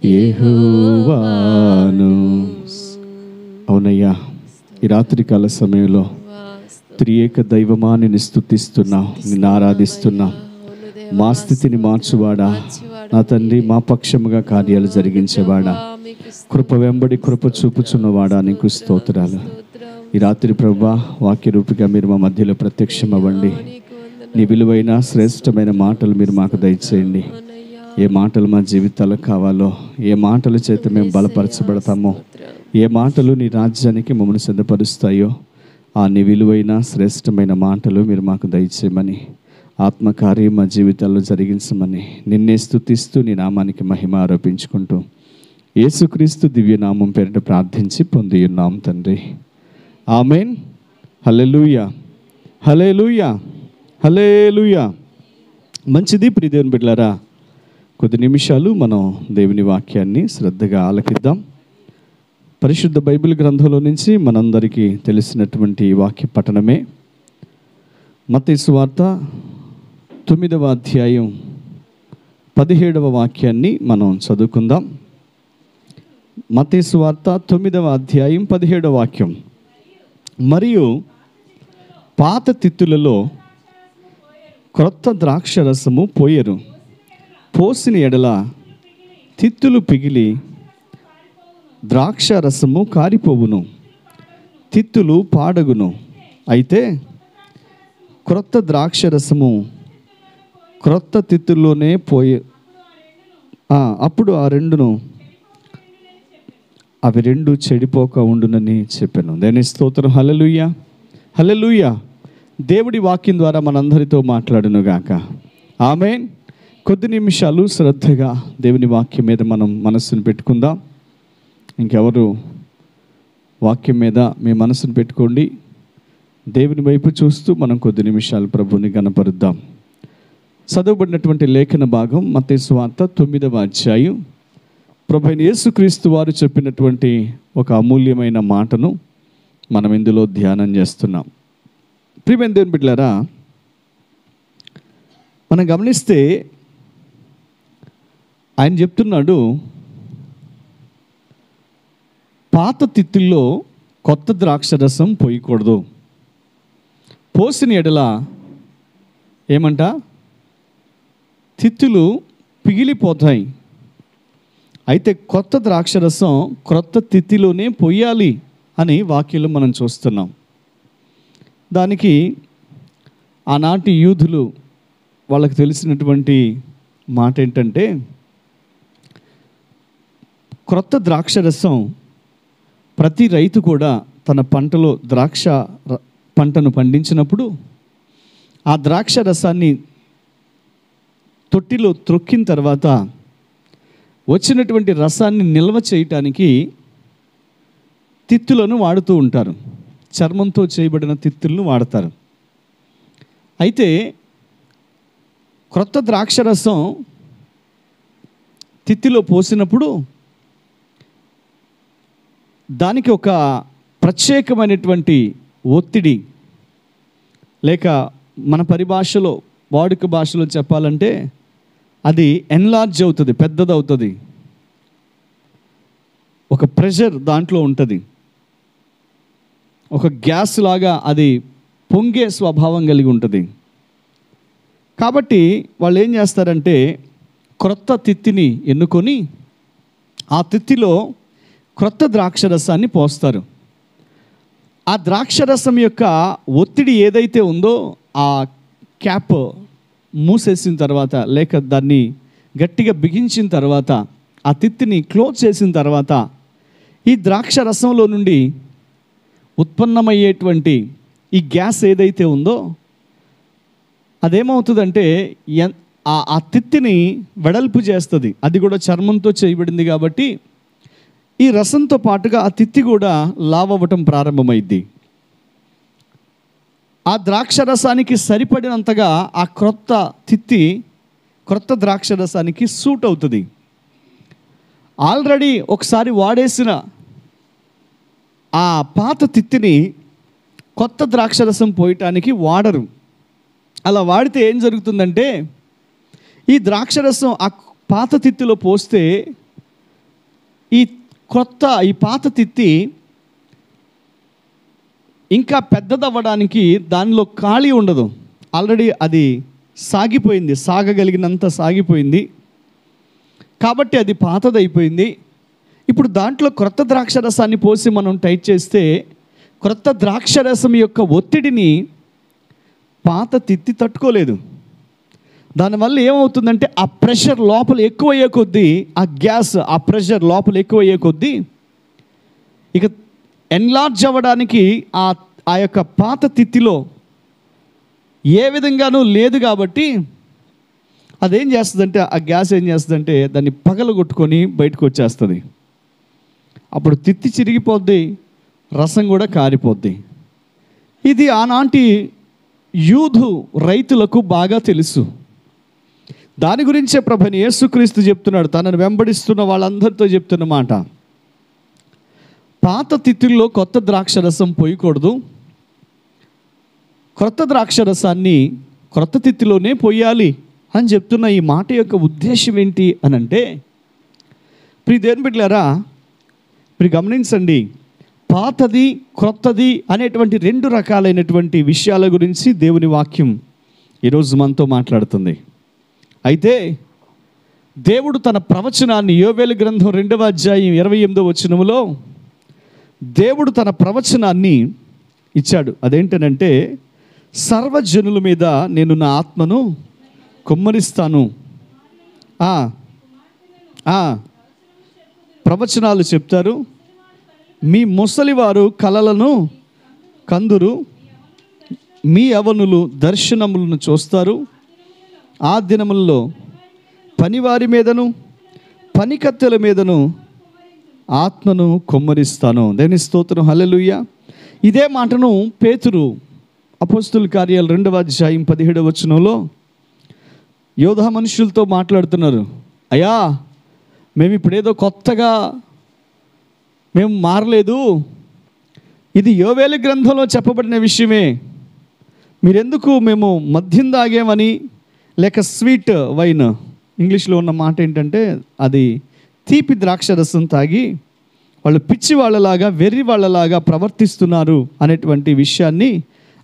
యెహోవాను. అవునయ్యా, ఈ రాత్రికాల సమయంలో త్రియేక దైవమా నిన్ను స్తుతిస్తున్నాం, నిన్ను ఆరాధిస్తున్నాం. మా స్థితిని మార్చువాడా, నా తండ్రి, మా పక్షముగా కార్యాలు జరిగించేవాడా, కృప వెంబడి కృప చూపుచున్నవాడా, నీకు స్తోత్రాలు. ఈ రాత్రి ప్రభువా, వాక్య రూపిగా మీరు మా మధ్యలో ప్రత్యక్షం అవ్వండి. నీ విలువైన శ్రేష్టమైన మాటలు మీరు మాకు దయచేయండి. ఏ మాటలు మా జీవితాలకు కావాలో, ఏ మాటల చేత మేము బలపరచబడతామో, ఏ మాటలు నీ రాజ్యానికి మమ్మల్ని సిద్ధపరుస్తాయో, ఆ నీ విలువైన శ్రేష్టమైన మాటలు మీరు మాకు దయచేయమని, ఆత్మకార్యం మా జీవితాల్లో జరిగించమని నిన్నే స్తుతిస్తూ నీ నామానికి మహిమ ఆరోపించుకుంటూ యేసుక్రీస్తు దివ్యనామం పేరిట ప్రార్థించి పొంది ఉన్నాం తండ్రి. ఆమేన్. హల్లెలూయా, హల్లెలూయా, హల్లెలూయా. మంచిది ప్రియ దేవుని బిడ్డలారా, కొద్ది నిమిషాలు మనం దేవుని వాక్యాన్ని శ్రద్ధగా ఆలకిద్దాం. పరిశుద్ధ బైబిల్ గ్రంథంలో నుంచి మనందరికీ తెలిసినటువంటి వాక్య పఠనమే మత్తయి సువార్త 9వ అధ్యాయం 17వ వాక్యాన్ని మనం చదువుకుందాం. మత్తయి సువార్త 9వ అధ్యాయం 17వ వాక్యం. మరియు పాత తిత్తులలో క్రొత్త ద్రాక్షరసము పోయెరు, పోసిన ఎడల తిత్తులు పిగిలి ద్రాక్షరసము కారిపోవును, తిత్తులు పాడగును. అయితే క్రొత్త ద్రాక్షరసము క్రొత్త తిత్తుల్లోనే అప్పుడు అవి రెండు చెడిపోక ఉండునని చెప్పాను. దేని స్తోత్రం. హల్లెలూయా, హల్లెలూయా. దేవుడి వాక్యం ద్వారా మనందరితో మాట్లాడును గాక. ఆమేన్. కొద్ది నిమిషాలు శ్రద్ధగా దేవుని వాక్యం మీద మనం మనస్సును పెట్టుకుందాం. ఇంకెవరు వాక్యం మీద మీ మనసును పెట్టుకోండి. దేవుని వైపు చూస్తూ మనం కొద్ది నిమిషాలు ప్రభువుని గణపరుద్దాం. చదవబడినటువంటి లేఖన భాగం మత్తయి సువార్త 9వ అధ్యాయం. ప్రభువైన యేసుక్రీస్తు వారు చెప్పినటువంటి ఒక అమూల్యమైన మాటను మనం ఇందులో ధ్యానం చేస్తున్నాం. ప్రియమైన దేవుని బిడ్డలారా, మనం గమనిస్తే ఆయన చెప్తున్నాడు, పాత తిత్తుల్లో కొత్త ద్రాక్షరసం పోయకూడదు, పోసిన ఎడల ఏమంట తిత్తులు పిగిలిపోతాయి. అయితే కొత్త ద్రాక్షరసం క్రొత్త తిత్తిలోనే పోయాలి అని వాక్యంలో మనం చూస్తున్నాం. దానికి ఆనాటి యూదులు వాళ్ళకి తెలిసినటువంటి మాట ఏంటంటే, క్రొత్త ద్రాక్షరసం ప్రతి రైతు కూడా తన పంటలో ద్రాక్ష పంటను పండించినప్పుడు ఆ ద్రాక్ష రసాన్ని తొట్టిలో త్రొక్కిన తర్వాత వచ్చినటువంటి రసాన్ని నిల్వ చేయటానికి తిత్తులను వాడుతూ ఉంటారు. చర్మంతో చేయబడిన తిత్తులను వాడతారు. అయితే క్రొత్త ద్రాక్షరసం తిత్తిలో పోసినప్పుడు దానికి ఒక ప్రత్యేకమైనటువంటి ఒత్తిడి, లేక మన పరిభాషలో వాడుక భాషలో చెప్పాలంటే అది ఎన్లార్జ్ అవుతుంది, పెద్దదవుతుంది. ఒక ప్రెషర్ దాంట్లో ఉంటుంది. ఒక గ్యాస్ లాగా అది పొంగే స్వభావం కలిగి ఉంటుంది. కాబట్టి వాళ్ళు ఏం చేస్తారంటే క్రొత్త తిత్తిని ఎన్నుకొని ఆ తిత్తిలో క్రొత్త ద్రాక్షరసాన్ని పోస్తారు. ఆ ద్రాక్షరసం యొక్క ఒత్తిడి ఏదైతే ఉందో ఆ క్యాప్ మూసేసిన తర్వాత, లేక దాన్ని గట్టిగా బిగించిన తర్వాత, ఆ తిత్తిని క్లోజ్ చేసిన తర్వాత ఈ ద్రాక్ష రసంలో నుండి ఉత్పన్నమయ్యేటువంటి ఈ గ్యాస్ ఏదైతే ఉందో అదేమవుతుందంటే ఆ తిత్తిని వెడల్పు చేస్తుంది. అది కూడా చర్మంతో చేయబడింది కాబట్టి ఈ రసంతో పాటుగా ఆ తిత్తి కూడా లావ్ అవ్వటం ప్రారంభమైద్ది. ఆ ద్రాక్ష రసానికి సరిపడినంతగా ఆ క్రొత్త తిత్తి క్రొత్త ద్రాక్ష రసానికి సూట్ అవుతుంది. ఆల్రెడీ ఒకసారి వాడేసిన ఆ పాత తిత్తిని కొత్త ద్రాక్షరసం పోయటానికి వాడరు. అలా వాడితే ఏం జరుగుతుందంటే ఈ ద్రాక్షరసం ఆ పాత తిత్తిలో పోస్తే ఈ పాత తిత్తి ఇంకా పెద్దదవ్వడానికి దానిలో ఖాళీ ఉండదు. ఆల్రెడీ అది సాగిపోయింది, సాగగలిగినంత సాగిపోయింది కాబట్టి అది పాతదైపోయింది. ఇప్పుడు దాంట్లో క్రొత్త ద్రాక్షరసాన్ని పోసి మనం టైట్ చేస్తే క్రొత్త ద్రాక్షరసం యొక్క ఒత్తిడిని పాత తిత్తి తట్టుకోలేదు. దానివల్ల ఏమవుతుందంటే ఆ ప్రెషర్ లోపల ఎక్కువయ్యే కొద్దీ, ఆ గ్యాస్, ఆ ప్రెషర్ లోపల ఎక్కువయ్యే కొద్దీ ఇక ఎన్లార్జ్ అవ్వడానికి ఆ యొక్క పాత తిత్తిలో ఏ విధంగానూ లేదు. కాబట్టి అదేం చేస్తుందంటే, ఆ గ్యాస్ ఏం చేస్తుందంటే దాన్ని పగలగొట్టుకొని బయటకు వచ్చేస్తుంది. అప్పుడు తిత్తి చిరిగిపోద్ది, రసం కూడా కారిపోద్ది. ఇది ఆనాటి యూదు రైతులకు బాగా తెలుసు. దాని గురించే ప్రభుని యేసుక్రీస్తు చెప్తున్నాడు, తనను వెంబడిస్తున్న వాళ్ళందరితో చెప్తున్న మాట, పాత తిత్తుల్లో కొత్త ద్రాక్షరసం పోయకూడదు, క్రొత్త ద్రాక్షరసాన్ని క్రొత్త తిత్తిలోనే పోయాలి అని చెప్తున్న ఈ మాట యొక్క ఉద్దేశం ఏంటి అని అంటే, ప్రియ దేవుని బిడ్డలారా, మీరు గమనించండి, పాతది క్రొత్తది అనేటువంటి రెండు రకాలైనటువంటి విషయాల గురించి దేవుని వాక్యం ఈరోజు మనతో మాట్లాడుతుంది. అయితే దేవుడు తన ప్రవచనాన్ని యోవేలు గ్రంథం 2వ అధ్యాయం 28వ వచనములో దేవుడు తన ప్రవచనాన్ని ఇచ్చాడు. అదేంటనంటే, సర్వజనుల మీద నేను నా ఆత్మను కుమ్మరిస్తాను, ప్రవచనాలు చెప్తారు, మీ ముసలివారు కలలను కందురు, మీ యవ్వనులు దర్శనములను చూస్తారు. ఆ దినములలో పనివారి మీదను పనికత్తెల మీదను ఆత్మను కుమ్మరిస్తాను. దేవుని స్తోత్రం, హల్లెలూయా. ఇదే మాటను పేతురు అపోస్తుల కార్యాలు 2వ అధ్యాయం 17వ వచనంలో యోధా మనుషులతో మాట్లాడుతున్నారు. అయ్యా, మేము ఇప్పుడేదో కొత్తగా మేము మారలేదు, ఇది యోవేలు గ్రంథంలో చెప్పబడిన విషయమే. మీరెందుకు మేము మద్యం తాగామని, లేక స్వీట్ వైన్, ఇంగ్లీష్లో ఉన్న మాట ఏంటంటే అది తీపి ద్రాక్షరసం తాగి వాళ్ళు పిచ్చి వాళ్ళలాగా, వెర్రి వాళ్ళలాగా ప్రవర్తిస్తున్నారు అనేటువంటి విషయాన్ని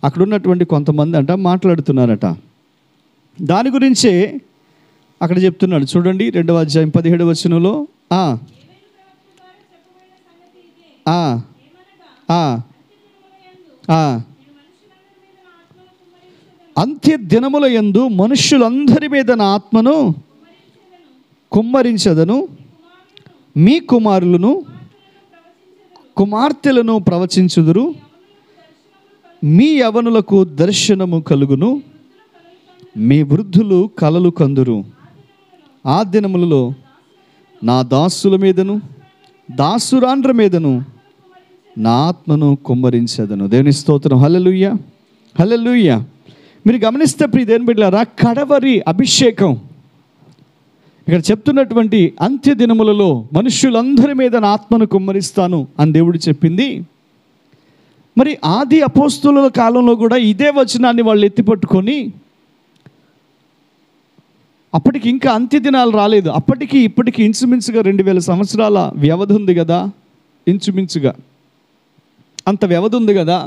అక్కడ ఉన్నటువంటి కొంతమంది మాట్లాడుతున్నారట. దాని గురించే అక్కడ చెప్తున్నాడు. చూడండి 2వ అధ్యాయం 17వ వచనంలో, అంత్య దినముల యందు మనుష్యులందరి మీద నా ఆత్మను కుమ్మరించదను, మీ కుమారులను కుమార్తెలను ప్రవచించుదురు, మీ యవ్వనులకు దర్శనము కలుగును, మీ వృద్ధులు కలలు కందురు. ఆ దినములలో నా దాసుల మీదను దాసురాండ్ర మీదను నా ఆత్మను కుమ్మరించదను. దేవుని స్తోత్రం, హల్లెలూయా, హల్లెలూయా. మీరు గమనిస్తే ప్రియ దేవుని బిడ్డలారా, కడవరి అభిషేకం ఇక్కడ చెప్తున్నటువంటి అంత్య దినములలో మనుష్యులందరి మీద నా ఆత్మను కుమ్మరిస్తాను అని దేవుడు చెప్పింది. మరి ఆది అపోస్తుల కాలంలో కూడా ఇదే వచనాన్ని వాళ్ళు ఎత్తిపట్టుకొని, అప్పటికి ఇంకా అంత్య దినాలు రాలేదు, అప్పటికి ఇప్పటికి ఇంచుమించుగా 2000 సంవత్సరాల వ్యవధి ఉంది కదా, ఇంచుమించుగా అంత వ్యవధి ఉంది కదా.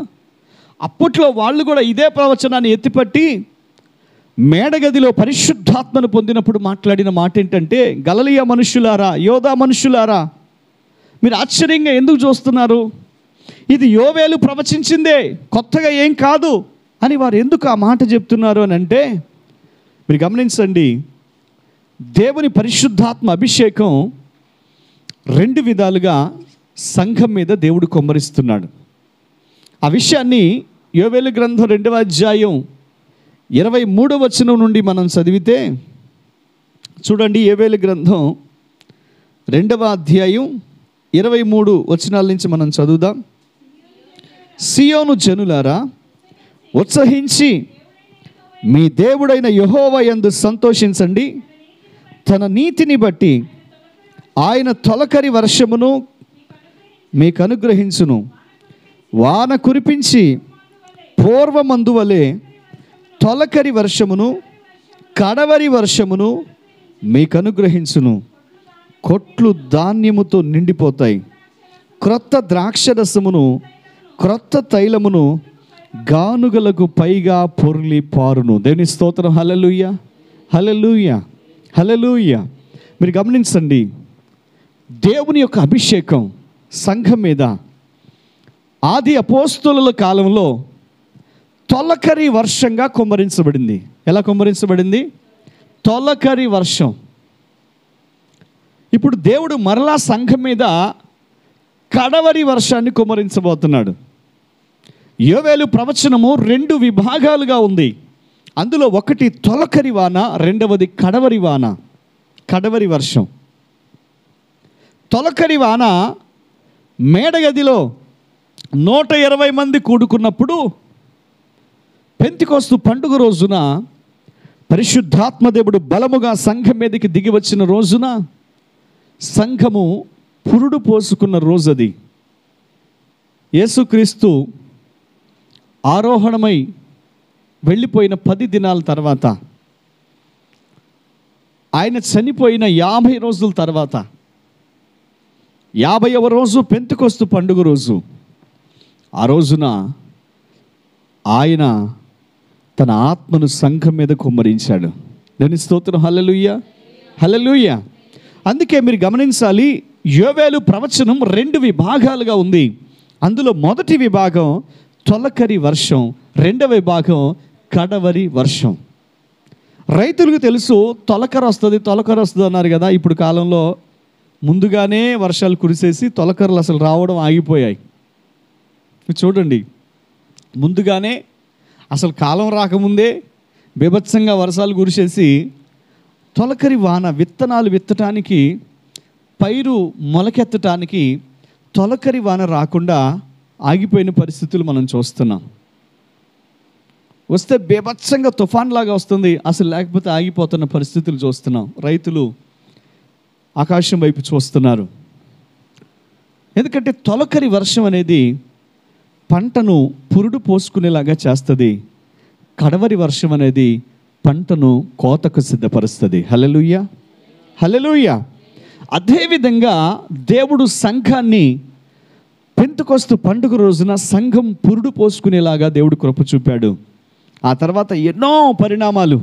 అప్పట్లో వాళ్ళు కూడా ఇదే ప్రవచనాన్ని ఎత్తిపట్టి మేడగదిలో పరిశుద్ధాత్మను పొందినప్పుడు మాట్లాడిన మాట ఏంటంటే, గలిలయ మనుష్యులారా, యోధా మనుష్యులారా, మీరు ఆశ్చర్యంగా ఎందుకు చూస్తున్నారు? ఇది యోవేలు ప్రవచించిందే, కొత్తగా ఏం కాదు అని వారు ఎందుకు ఆ మాట చెప్తున్నారు అని అంటే, మీరు గమనించండి, దేవుని పరిశుద్ధాత్మ అభిషేకం 2 విధాలుగా సంఘం మీద దేవుడు కుమ్మరిస్తున్నాడు. ఆ విషయాన్ని యోవేలు గ్రంథం 2వ అధ్యాయం 23వ వచనం నుండి మనం చదివితే చూడండి. యోవేలు గ్రంథం 2వ అధ్యాయం 23 వచనాల నుంచి మనం చదువుదాం. సియోను జనులారా, ఉత్సహించి మీ దేవుడైన యెహోవా యందు సంతోషించండి. తన నీతిని బట్టి ఆయన తొలకరి వర్షమును మీకు అనుగ్రహించును. వాన కురిపించి పూర్వమందువలే తొలకరి వర్షమును కడవరి వర్షమును మీకు అనుగ్రహించును. కొట్లు ధాన్యముతో నిండిపోతాయి. క్రొత్త ద్రాక్షరసమును క్రొత్త తైలమును గానుగలకు పైగా పొర్లి పారును. దేవుని స్తోత్రం. హల్లెలూయా, హల్లెలూయా, హల్లెలూయా. మీరు గమనించండి, దేవుని యొక్క అభిషేకం సంఘం మీద ఆది అపోస్తలుల కాలంలో తొలకరి వర్షంగా కుమ్మరించబడింది. ఎలా కుమ్మరించబడింది? తొలకరి వర్షం. ఇప్పుడు దేవుడు మరలా సంఘం మీద కడవరి వర్షాన్ని కుమ్మరించబోతున్నాడు. యోవేలు ప్రవచనము 2 విభాగాలుగా ఉంది. అందులో ఒకటి తొలకరి వాన, రెండవది కడవరి వాన, కడవరి వర్షం. తొలకరి వాన మేడగదిలో 120 మంది కూడుకున్నప్పుడు పెంతెకొస్తు పండుగ రోజున పరిశుద్ధాత్మ దేవుడు బలముగా సంఘం మీదకి దిగి వచ్చిన రోజున సంఘము పురుడు పోసుకున్న రోజు అది. యేసుక్రీస్తు ఆరోహణమై వెళ్ళిపోయిన 10 దినాల తర్వాత, ఆయన చనిపోయిన 50 రోజుల తర్వాత 50వ రోజు పెంతెకొస్తు పండుగ రోజు. ఆ రోజున ఆయన తన ఆత్మను సంఘం మీద కుమ్మరించాడు. దేవుని స్తోత్రం. హల్లెలూయా, హల్లెలూయా. అందుకే మీరు గమనించాలి, యోవేలు ప్రవచనం 2 విభాగాలుగా ఉంది. అందులో మొదటి విభాగం తొలకరి వర్షం, రెండవ విభాగం కడవరి వర్షం. రైతులకు తెలుసు తొలకరి వస్తుంది అన్నారు కదా. ఇప్పుడు కాలంలో ముందుగానే వర్షాలు కురిసేసి తొలకరలు అసలు రావడం ఆగిపోయాయి. చూడండి, ముందుగానే అసలు కాలం రాకముందే బీభత్సంగా వర్షాలు కురిసేసి తొలకరి వాన విత్తనాలు విత్తటానికి, పైరు మొలకెత్తటానికి తొలకరి వాన రాకుండా ఆగిపోయిన పరిస్థితులు మనం చూస్తున్నాం. వస్తే బీభత్సంగా తుఫాన్ లాగా వస్తుంది, అసలు లేకపోతే ఆగిపోతున్న పరిస్థితులు చూస్తున్నాం. రైతులు ఆకాశం వైపు చూస్తున్నారు. ఎందుకంటే తొలకరి వర్షం అనేది పంటను పురుడు పోసుకునేలాగా చేస్తుంది. కడవరి వర్షం అనేది పంటను కోతకు సిద్ధపరుస్తుంది. హల్లెలూయా, హల్లెలూయా. అదేవిధంగా దేవుడు సంఘాన్ని పెంతెకొస్తు పండుగ రోజున సంఘం పురుడు పోసుకునేలాగా దేవుడు కృప చూపాడు. ఆ తర్వాత ఎన్నో పరిణామాలు,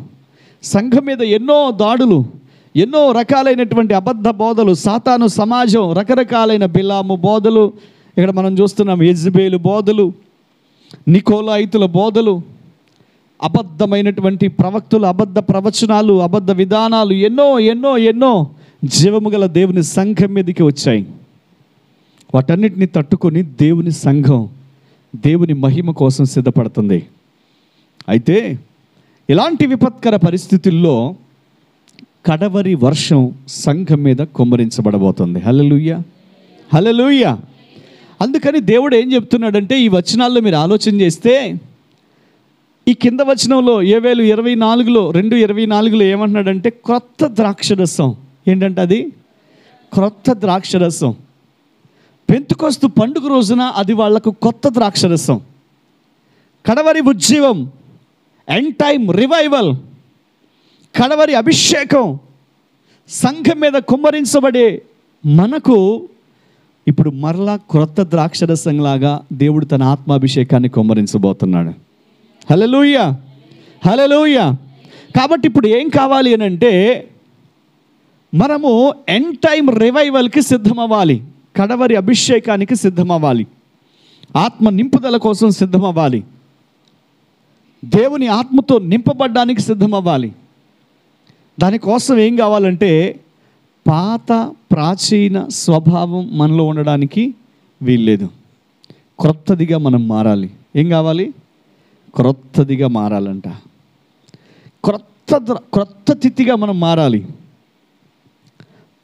సంఘం మీద ఎన్నో దాడులు, ఎన్నో రకాలైనటువంటి అబద్ధ బోధలు, సాతాను సమాజం, రకరకాలైన బిలాము బోధలు, ఇక్కడ మనం చూస్తున్నాం యెజబేలు బోధలు, నికోలాయితుల బోధలు, అబద్ధమైనటువంటి ప్రవక్తులు, అబద్ధ ప్రవచనాలు, అబద్ధ విధానాలు, ఎన్నో ఎన్నో ఎన్నో జీవము గల దేవుని సంఘం మీదకి వచ్చాయి. వాటన్నిటిని తట్టుకొని దేవుని సంఘం దేవుని మహిమ కోసం సిద్ధపడుతుంది. అయితే ఇలాంటి విపత్కర పరిస్థితుల్లో కడవరి వర్షం సంఘం మీద కుమ్మరించబడబోతుంది. హల్లెలూయా, హల్లెలూయా. అందుకని దేవుడు ఏం చెప్తున్నాడంటే, ఈ వచనాల్లో మీరు ఆలోచన చేస్తే, ఈ కింద వచనంలో యోవేలు 2:24 ఏమంటున్నాడంటే, క్రొత్త ద్రాక్షరసం. ఏంటంటే అది క్రొత్త ద్రాక్షరసం. పెంతెకొస్తు పండుగ రోజున అది వాళ్లకు కొత్త ద్రాక్షరసం. కడవరి ఉజ్జీవం, ఎండ్ టైమ్ రివైవల్, కడవరి అభిషేకం సంఘం మీద కుమ్మరించబడే మనకు ఇప్పుడు మరలా క్రొత్త ద్రాక్షరసంలాగా దేవుడు తన ఆత్మాభిషేకాన్ని కుమ్మరించబోతున్నాడు. హల్లెలూయా, హల్లెలూయా. కాబట్టి ఇప్పుడు ఏం కావాలి అని అంటే, మనము ఎండ్ టైమ్ రివైవల్కి సిద్ధమవ్వాలి, కడవరి అభిషేకానికి సిద్ధమవ్వాలి, ఆత్మ నింపుదల కోసం సిద్ధమవ్వాలి, దేవుని ఆత్మతో నింపబడ్డానికి సిద్ధమవ్వాలి. దానికోసం ఏం కావాలంటే, పాత ప్రాచీన స్వభావం మనలో ఉండడానికి వీల్లేదు. క్రొత్తదిగా మనం మారాలి. ఏం కావాలి? క్రొత్తదిగా మారాలంట. క్రొత్త తిత్తిగా మనం మారాలి.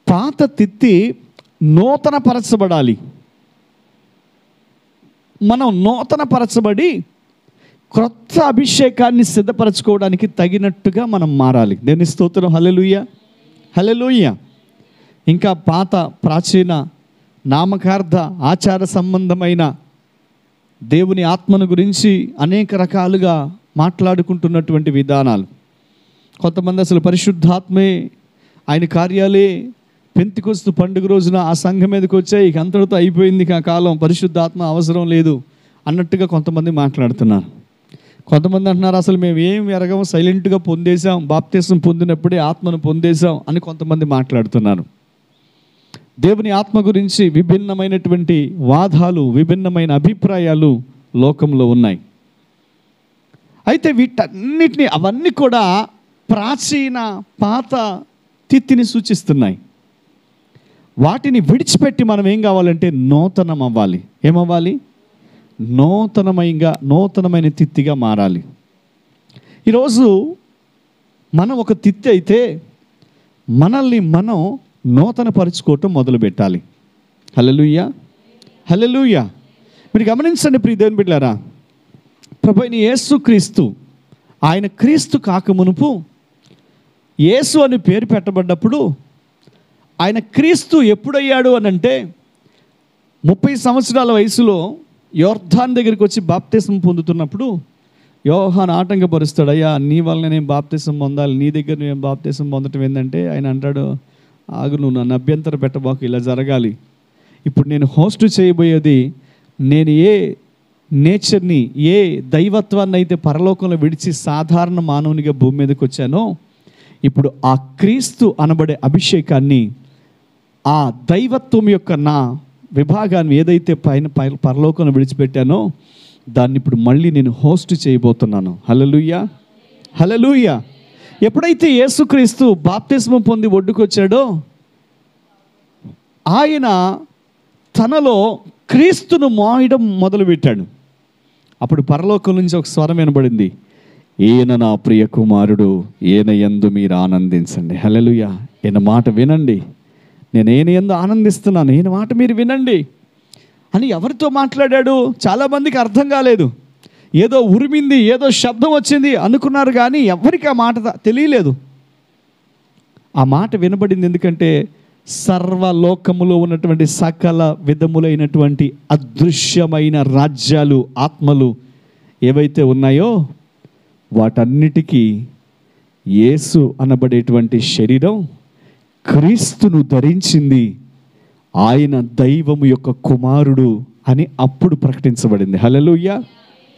పాత తిత్తి నూతన పరచబడాలి. మనం నూతన పరచబడి క్రొత్త అభిషేకాన్ని సిద్ధపరచుకోవడానికి తగినట్టుగా మనం మారాలి. దేవుని స్తోత్రం. హల్లెలూయా, హల్లెలూయా. ఇంకా పాత ప్రాచీన నామకార్థ ఆచార సంబంధమైన దేవుని ఆత్మను గురించి అనేక రకాలుగా మాట్లాడుకుంటున్నటువంటి విధానాలు. కొంతమంది అసలు పరిశుద్ధాత్మే, ఆయన కార్యాలే పెంతెకొస్తు పండుగ రోజున ఆ సంఘం మీదకి వచ్చాయి, ఇక అంతటితో అయిపోయింది ఆ కాలం, పరిశుద్ధాత్మ అవసరం లేదు అన్నట్టుగా కొంతమంది మాట్లాడుతున్నారు. కొంతమంది అంటున్నారు అసలు మేము ఏం ఎరగము, సైలెంట్గా పొందేశాం, బాప్తిస్మం పొందినప్పుడే ఆత్మను పొందేశాం అని కొంతమంది మాట్లాడుతున్నారు. దేవుని ఆత్మ గురించి విభిన్నమైనటువంటి వాదాలు, విభిన్నమైన అభిప్రాయాలు లోకంలో ఉన్నాయి. అయితే వీటన్నిటిని, అవన్నీ కూడా ప్రాచీన పాత తిత్తిని సూచిస్తున్నాయి. వాటిని విడిచిపెట్టి మనం ఏం కావాలంటే నూతనం అవ్వాలి. ఏమవ్వాలి? నూతనమైన తిత్తిగా మారాలి. ఈరోజు మనం ఒక తిత్తి అయితే మనల్ని మనం నూతన పరుచుకోవటం మొదలు పెట్టాలి. హల్లెలూయా, హల్లెలూయా. మీరు గమనించండి ప్రియ దేవుని బిడ్డలారా, ప్రభువైన యేసు క్రీస్తు, ఆయన క్రీస్తు కాకమునుపు యేసు అని పేరు పెట్టబడ్డప్పుడు ఆయన క్రీస్తు ఎప్పుడయ్యాడు అని అంటే 30 సంవత్సరాల వయసులో యోర్దాను దగ్గరికి వచ్చి బాప్తిస్మం పొందుతున్నప్పుడు యోహాను ఆటంకపరుస్తాడు. అయ్యా నీ వల్ల నేను బాప్తిస్మం పొందాలి, నీ దగ్గర నేను బాప్తిస్మం పొందటం ఏంటంటే ఆయన అంటాడు, ఆగు, నువ్వు నన్ను అభ్యంతర పెట్టబాకు, ఇలా జరగాలి. ఇప్పుడు నేను హోస్ట్ చేయబోయేది, నేను ఏ నేచర్ని, ఏ దైవత్వాన్ని అయితే పరలోకంలో విడిచి సాధారణ మానవునిగా భూమి మీదకి వచ్చానో, ఇప్పుడు ఆ క్రీస్తు అనబడే అభిషేకాన్ని, ఆ దైవత్వం యొక్క నా విభాగాన్ని ఏదైతే పరలోకంలో విడిచిపెట్టానో దాన్ని ఇప్పుడు మళ్ళీ నేను హోస్ట్ చేయబోతున్నాను. హల్లెలూయా, హల్లెలూయా. ఎప్పుడైతే యేసుక్రీస్తు బాప్తిస్మం పొంది ఒడ్డుకొచ్చాడో ఆయన తనలో క్రీస్తును మోయడం మొదలుపెట్టాడు. అప్పుడు పరలోకం నుంచి ఒక స్వరం వినబడింది, ఈయన నా ప్రియ కుమారుడు, ఈయన యందు మీరు ఆనందించండి. హల్లెలూయా. ఈయన మాట వినండి, నేను ఈయన యందు ఆనందిస్తున్నాను, ఈయన మాట మీరు వినండి అని ఎవరితో మాట్లాడాడు? చాలామందికి అర్థం కాలేదు. ఏదో ఉరిమింది, ఏదో శబ్దం వచ్చింది అనుకున్నారు, కానీ ఎవరికి ఆ మాట తెలియలేదు. ఆ మాట వినబడింది ఎందుకంటే సర్వలోకములో ఉన్నటువంటి సకల విధములైనటువంటి అదృశ్యమైన రాజ్యాలు, ఆత్మలు ఏవైతే ఉన్నాయో వాటన్నిటికీ యేసు అనబడేటువంటి శరీరం క్రీస్తును ధరించింది, ఆయన దైవము యొక్క కుమారుడు అని అప్పుడు ప్రకటించబడింది. హల్లెలూయా,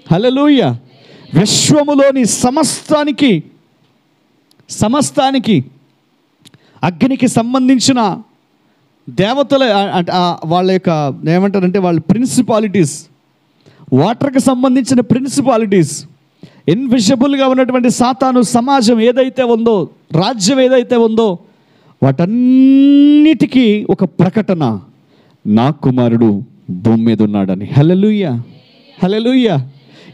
హల్లెలూయా. విశ్వములోని సమస్తానికి అగ్నికి సంబంధించిన దేవతల వాళ్ళ యొక్క ఏమంటారంటే వాళ్ళ ప్రిన్సిపాలిటీస్, వాటర్కి సంబంధించిన ప్రిన్సిపాలిటీస్, ఇన్విజిబుల్గా ఉన్నటువంటి సాతాను సమాజం ఏదైతే ఉందో, రాజ్యం ఏదైతే ఉందో, వాటన్నిటికీ ఒక ప్రకటన, నా కుమారుడు భూమి మీద ఉన్నాడని. హల్లెలూయా, హల్లెలూయా.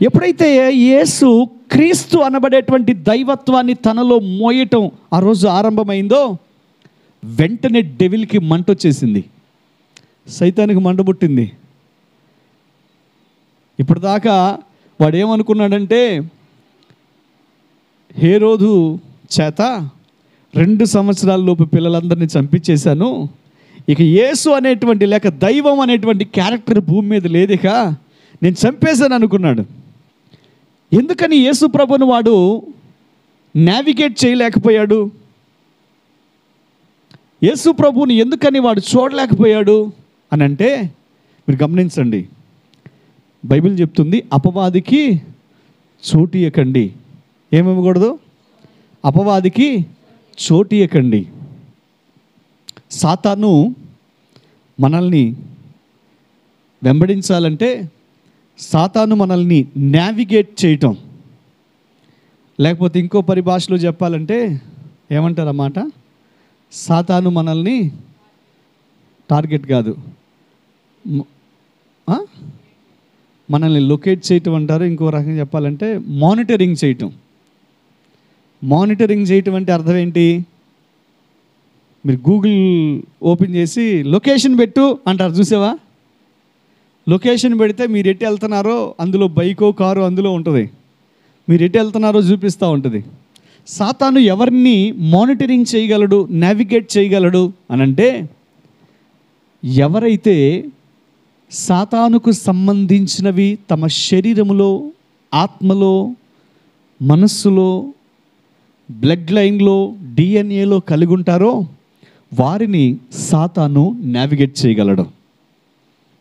ఎప్పుడైతే యేసు క్రీస్తు అనబడేటువంటి దైవత్వాన్ని తనలో మోయటం ఆ రోజు ఆరంభమైందో వెంటనే డెవిల్కి మంట వచ్చేసింది, సైతానికి మంట పుట్టింది. ఇప్పటిదాకా వాడు ఏమనుకున్నాడంటే హేరోదు చేత 2 సంవత్సరాల లోపు పిల్లలందరినీ చంపించేశాను, ఇక యేసు అనేటువంటి లేక దైవం అనేటువంటి క్యారెక్టర్ భూమి మీద లేదిక, నేను చంపేశాను అనుకున్నాడు. ఎందుకని యేసు ప్రభుని వాడు నావిగేట్ చేయలేకపోయాడు? యేసు ప్రభుని ఎందుకని వాడు చూడలేకపోయాడు అని అంటే మీరు గమనించండి, బైబిల్ చెప్తుంది అపవాదికి చోటు ఇవ్వకండి. ఏమివ్వకూడదు? అపవాదికి చోటు ఇవ్వకండి. సాతాను మనల్ని వెంబడించాలంటే సాతాను మనల్ని నావిగేట్ చేయటం, లేకపోతే ఇంకో పరిభాషలో చెప్పాలంటే ఏమంటారు అన్నమాట, సాతాను మనల్ని టార్గెట్ కాదు, మనల్ని లొకేట్ చేయటం అంటారు. ఇంకో రకంగా చెప్పాలంటే మానిటరింగ్ చేయటం. మానిటరింగ్ చేయటం అంటే అర్థం ఏంటి? మీరు గూగుల్ ఓపెన్ చేసి లొకేషన్ పెట్టు అంటారు, చూసావా? లొకేషన్ పెడితే మీరు ఎటు వెళ్తున్నారో అందులో బైకో కారు అందులో ఉంటుంది, మీరు ఎటు వెళ్తున్నారో చూపిస్తూ ఉంటుంది. సాతాను ఎవరిని మానిటరింగ్ చేయగలడు, నావిగేట్ చేయగలడు అనంటే ఎవరైతే సాతానుకు సంబంధించినవి తమ శరీరములో, ఆత్మలో, మనస్సులో, బ్లడ్ లైన్లో, డిఎన్ఏలో కలిగి ఉంటారో వారిని సాతాను నావిగేట్ చేయగలడు.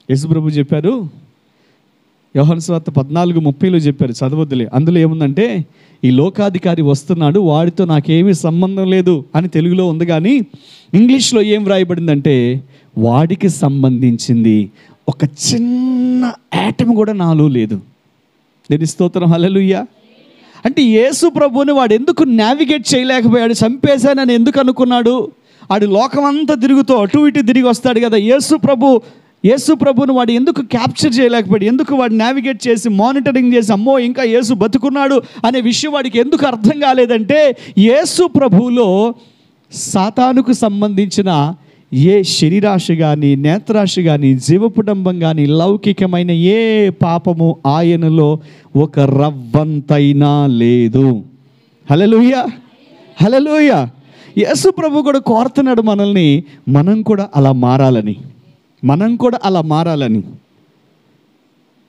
యేసుప్రభు చెప్పారు, యోహాను సువార్త 14:30 చెప్పారు, చదవద్దులే. అందులో ఏముందంటే, ఈ లోకాధికారి వస్తున్నాడు, వాడితో నాకేమీ సంబంధం లేదు అని తెలుగులో ఉంది. కానీ ఇంగ్లీష్లో ఏం వ్రాయబడిందంటే, వాడికి సంబంధించింది ఒక చిన్న యాటమ్ కూడా నాలో లేదు. దేని స్తోత్రం, హల్లెలూయా. అంటే యేసు ప్రభువుని వాడు ఎందుకు నావిగేట్ చేయలేకపోయాడు? చంపేశానని ఎందుకు అనుకున్నాడు? వాడు లోకమంతా తిరుగుతూ అటు ఇటు తిరిగి వస్తాడు కదా. యేసు ప్రభుని వాడు ఎందుకు క్యాప్చర్ చేయలేకపోయాడు? ఎందుకు వాడు నావిగేట్ చేసి మానిటరింగ్ చేసి అమ్మో ఇంకా యేసు బతుకున్నాడు అనే విషయం వాడికి ఎందుకు అర్థం కాలేదంటే, యేసు ప్రభువులో సాతానుకు సంబంధించిన ఏ శరీరాశ కానీ, నేత్రాశ కానీ, జీవపుడంబం కానీ, లౌకికమైన ఏ పాపము ఆయనలో ఒక రవ్వంతైనా లేదు. హల్లెలూయా, హల్లెలూయా. యేసు ప్రభు కూడా కోరుతున్నాడు మనల్ని, మనం కూడా అలా మారాలని.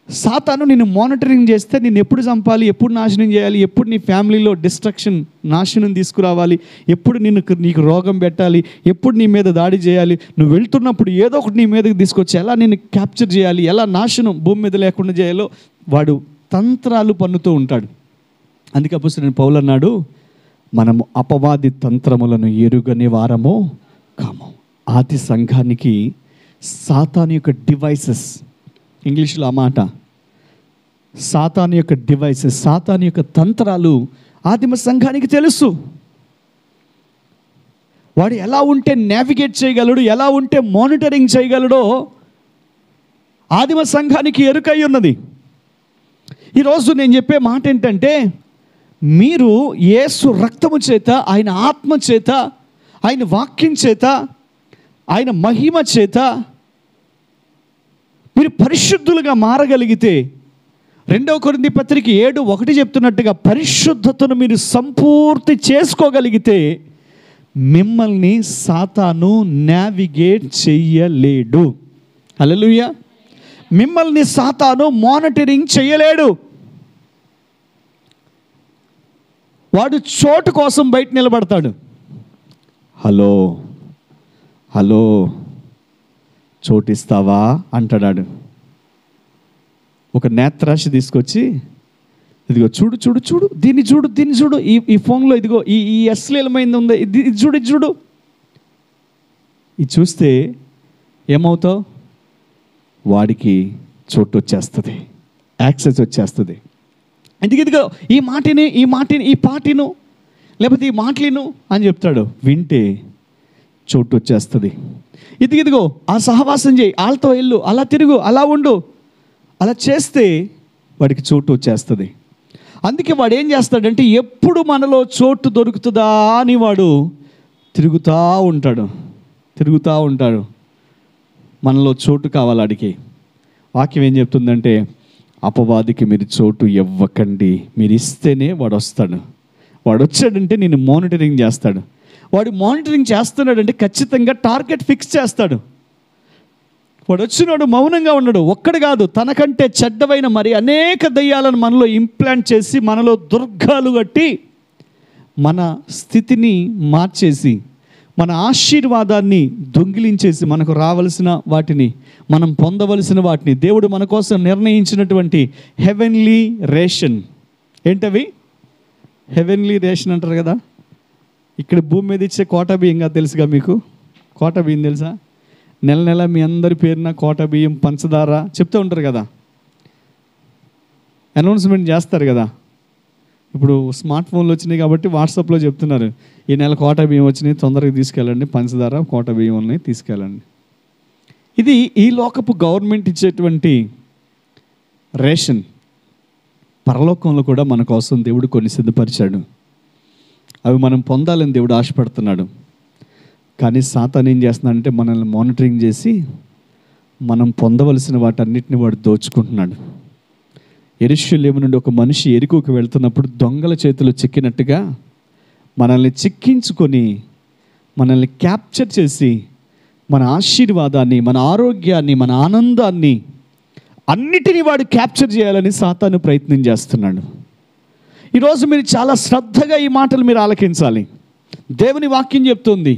సాతాను నిన్ను మానిటరింగ్ చేస్తే నిన్ను ఎప్పుడు చంపాలి, ఎప్పుడు నాశనం చేయాలి, ఎప్పుడు నీ ఫ్యామిలీలో డిస్ట్రక్షన్, నాశనం తీసుకురావాలి, ఎప్పుడు నీకు రోగం పెట్టాలి, ఎప్పుడు నీ మీద దాడి చేయాలి, నువ్వు వెళ్తున్నప్పుడు ఏదో ఒకటి నీ మీదకి తీసుకొచ్చి ఎలా నిన్ను క్యాప్చర్ చేయాలి, ఎలా నాశనం భూమి మీద లేకుండా చేయాలో వాడు తంత్రాలు పన్నుతూ ఉంటాడు. అందుకే అపోస్తలుడైన పౌలు అన్నాడు, మనము అపవాది తంత్రములను ఎరుగని వారము కాము. ఆది సంఘానికి సాతాను యొక్క డివైసెస్, ఇంగ్లీష్లో ఆ మాట, సాతాను యొక్క డివైసెస్, సాతాను యొక్క తంత్రాలు ఆదిమ సంఘానికి తెలుసు. వాడు ఎలా ఉంటే నావిగేట్ చేయగలడు, ఎలా ఉంటే మానిటరింగ్ చేయగలడో ఆదిమ సంఘానికి ఎరుకై ఉన్నది. ఈరోజు నేను చెప్పే మాట ఏంటంటే, మీరు యేసు రక్తము చేత, ఆయన ఆత్మ చేత, ఆయన వాక్యం చేత, ఆయన మహిమ చేత మీరు పరిశుద్ధులుగా మారగలిగితే, 2 కొరింథీ పత్రిక 7:1 చెప్తున్నట్టుగా పరిశుద్ధతను మీరు సంపూర్తి చేసుకోగలిగితే మిమ్మల్ని సాతాను నావిగేట్ చెయ్యలేడు. హల్లెలూయా. మిమ్మల్ని సాతాను మానిటరింగ్ చేయలేడు. వాడు చోటు కోసం బయట నిలబడతాడు. హలో చోటిస్తావా అంటాడు. ఒక నేత్రాశ తీసుకొచ్చి, ఇదిగో చూడు, దీన్ని చూడు, ఈ ఫోన్లో ఇదిగో ఈ అశ్లీలమైంది ఉంది, ఇది చూడు. ఇది చూస్తే ఏమవుతావు? వాడికి చోటు వచ్చేస్తుంది, యాక్సెస్ వచ్చేస్తుంది. ఇదిగో ఈ పాటిను లేకపోతే ఈ మాటలను అని చెప్తాడు. వింటే చోటు వచ్చేస్తుంది. ఇదిగో ఆ సహవాసం చేయి, వాళ్ళతో వెళ్ళు, అలా తిరుగు, అలా ఉండు, అలా చేస్తే వాడికి చోటు వచ్చేస్తుంది. అందుకే వాడు ఏం చేస్తాడంటే, ఎప్పుడు మనలో చోటు దొరుకుతుందా అని వాడు తిరుగుతూ ఉంటాడు. మనలో చోటు కావాలి వాడికి. వాక్యం ఏం చెప్తుందంటే, అపవాదికి మీరు చోటు ఇవ్వకండి, మీరు ఇస్తేనే వాడు వస్తాడు. వాడు వచ్చాడంటే నేను మానిటరింగ్ చేస్తాడు. వాడు మానిటరింగ్ చేస్తున్నాడంటే ఖచ్చితంగా టార్గెట్ ఫిక్స్ చేస్తాడు. వాడు వచ్చినాడు మౌనంగా ఉన్నాడు. ఒక్కడు కాదు, తనకంటే చెడ్డవైన మరి అనేక దయ్యాలను మనలో ఇంప్లాంట్ చేసి, మనలో దుర్గాలు కట్టి, మన స్థితిని మార్చేసి, మన ఆశీర్వాదాన్ని దొంగిలించేసి, మనకు రావలసిన వాటిని, మనం పొందవలసిన వాటిని, దేవుడు మన కోసం నిర్ణయించినటువంటి హెవెన్లీ రేషన్, ఏంటవి? హెవెన్లీ రేషన్ అంటారు కదా. ఇక్కడ భూమి మీద ఇచ్చే కోటా బియ్యం కాదు, తెలుసుగా మీకు? కోటా బియ్యం తెలుసా? నెల మీ అందరి పేరున కోటా బియ్యం, పంచదార చెప్తూ ఉంటారు కదా, అనౌన్స్మెంట్ చేస్తారు కదా. ఇప్పుడు స్మార్ట్ ఫోన్లు వచ్చినాయి కాబట్టి వాట్సాప్లో చెప్తున్నారు, ఈ నెల కోటా బియ్యం వచ్చినాయి, తొందరగా తీసుకెళ్ళండి, పంచదార కోటా బియ్యం ఉన్నాయి, తీసుకెళ్ళండి. ఇది ఈ లోకపు గవర్నమెంట్ ఇచ్చేటువంటి రేషన్. పరలోకంలో కూడా మన కోసం దేవుడు కొన్ని సిద్ధపరిచాడు. అవి మనం పొందాలని దేవుడు ఆశపడుతున్నాడు. కానీ సాతాను ఏం చేస్తున్నాడంటే, మనల్ని మానిటరింగ్ చేసి మనం పొందవలసిన వాటన్నిటిని వాడు దోచుకుంటున్నాడు. యెరూషలేము నుండి ఒక మనిషి యెరికోకు వెళ్తున్నప్పుడు దొంగల చేతిలో చిక్కినట్టుగా మనల్ని చిక్కించుకొని, మనల్ని క్యాప్చర్ చేసి, మన ఆశీర్వాదాన్ని, మన ఆరోగ్యాన్ని, మన ఆనందాన్ని అన్నిటినీ వాడు క్యాప్చర్ చేయాలని సాతాను ప్రయత్నం చేస్తున్నాడు. ఈరోజు మీరు చాలా శ్రద్ధగా ఈ మాటలు మీరు ఆలకించాలి. దేవుని వాక్యం చెప్తుంది,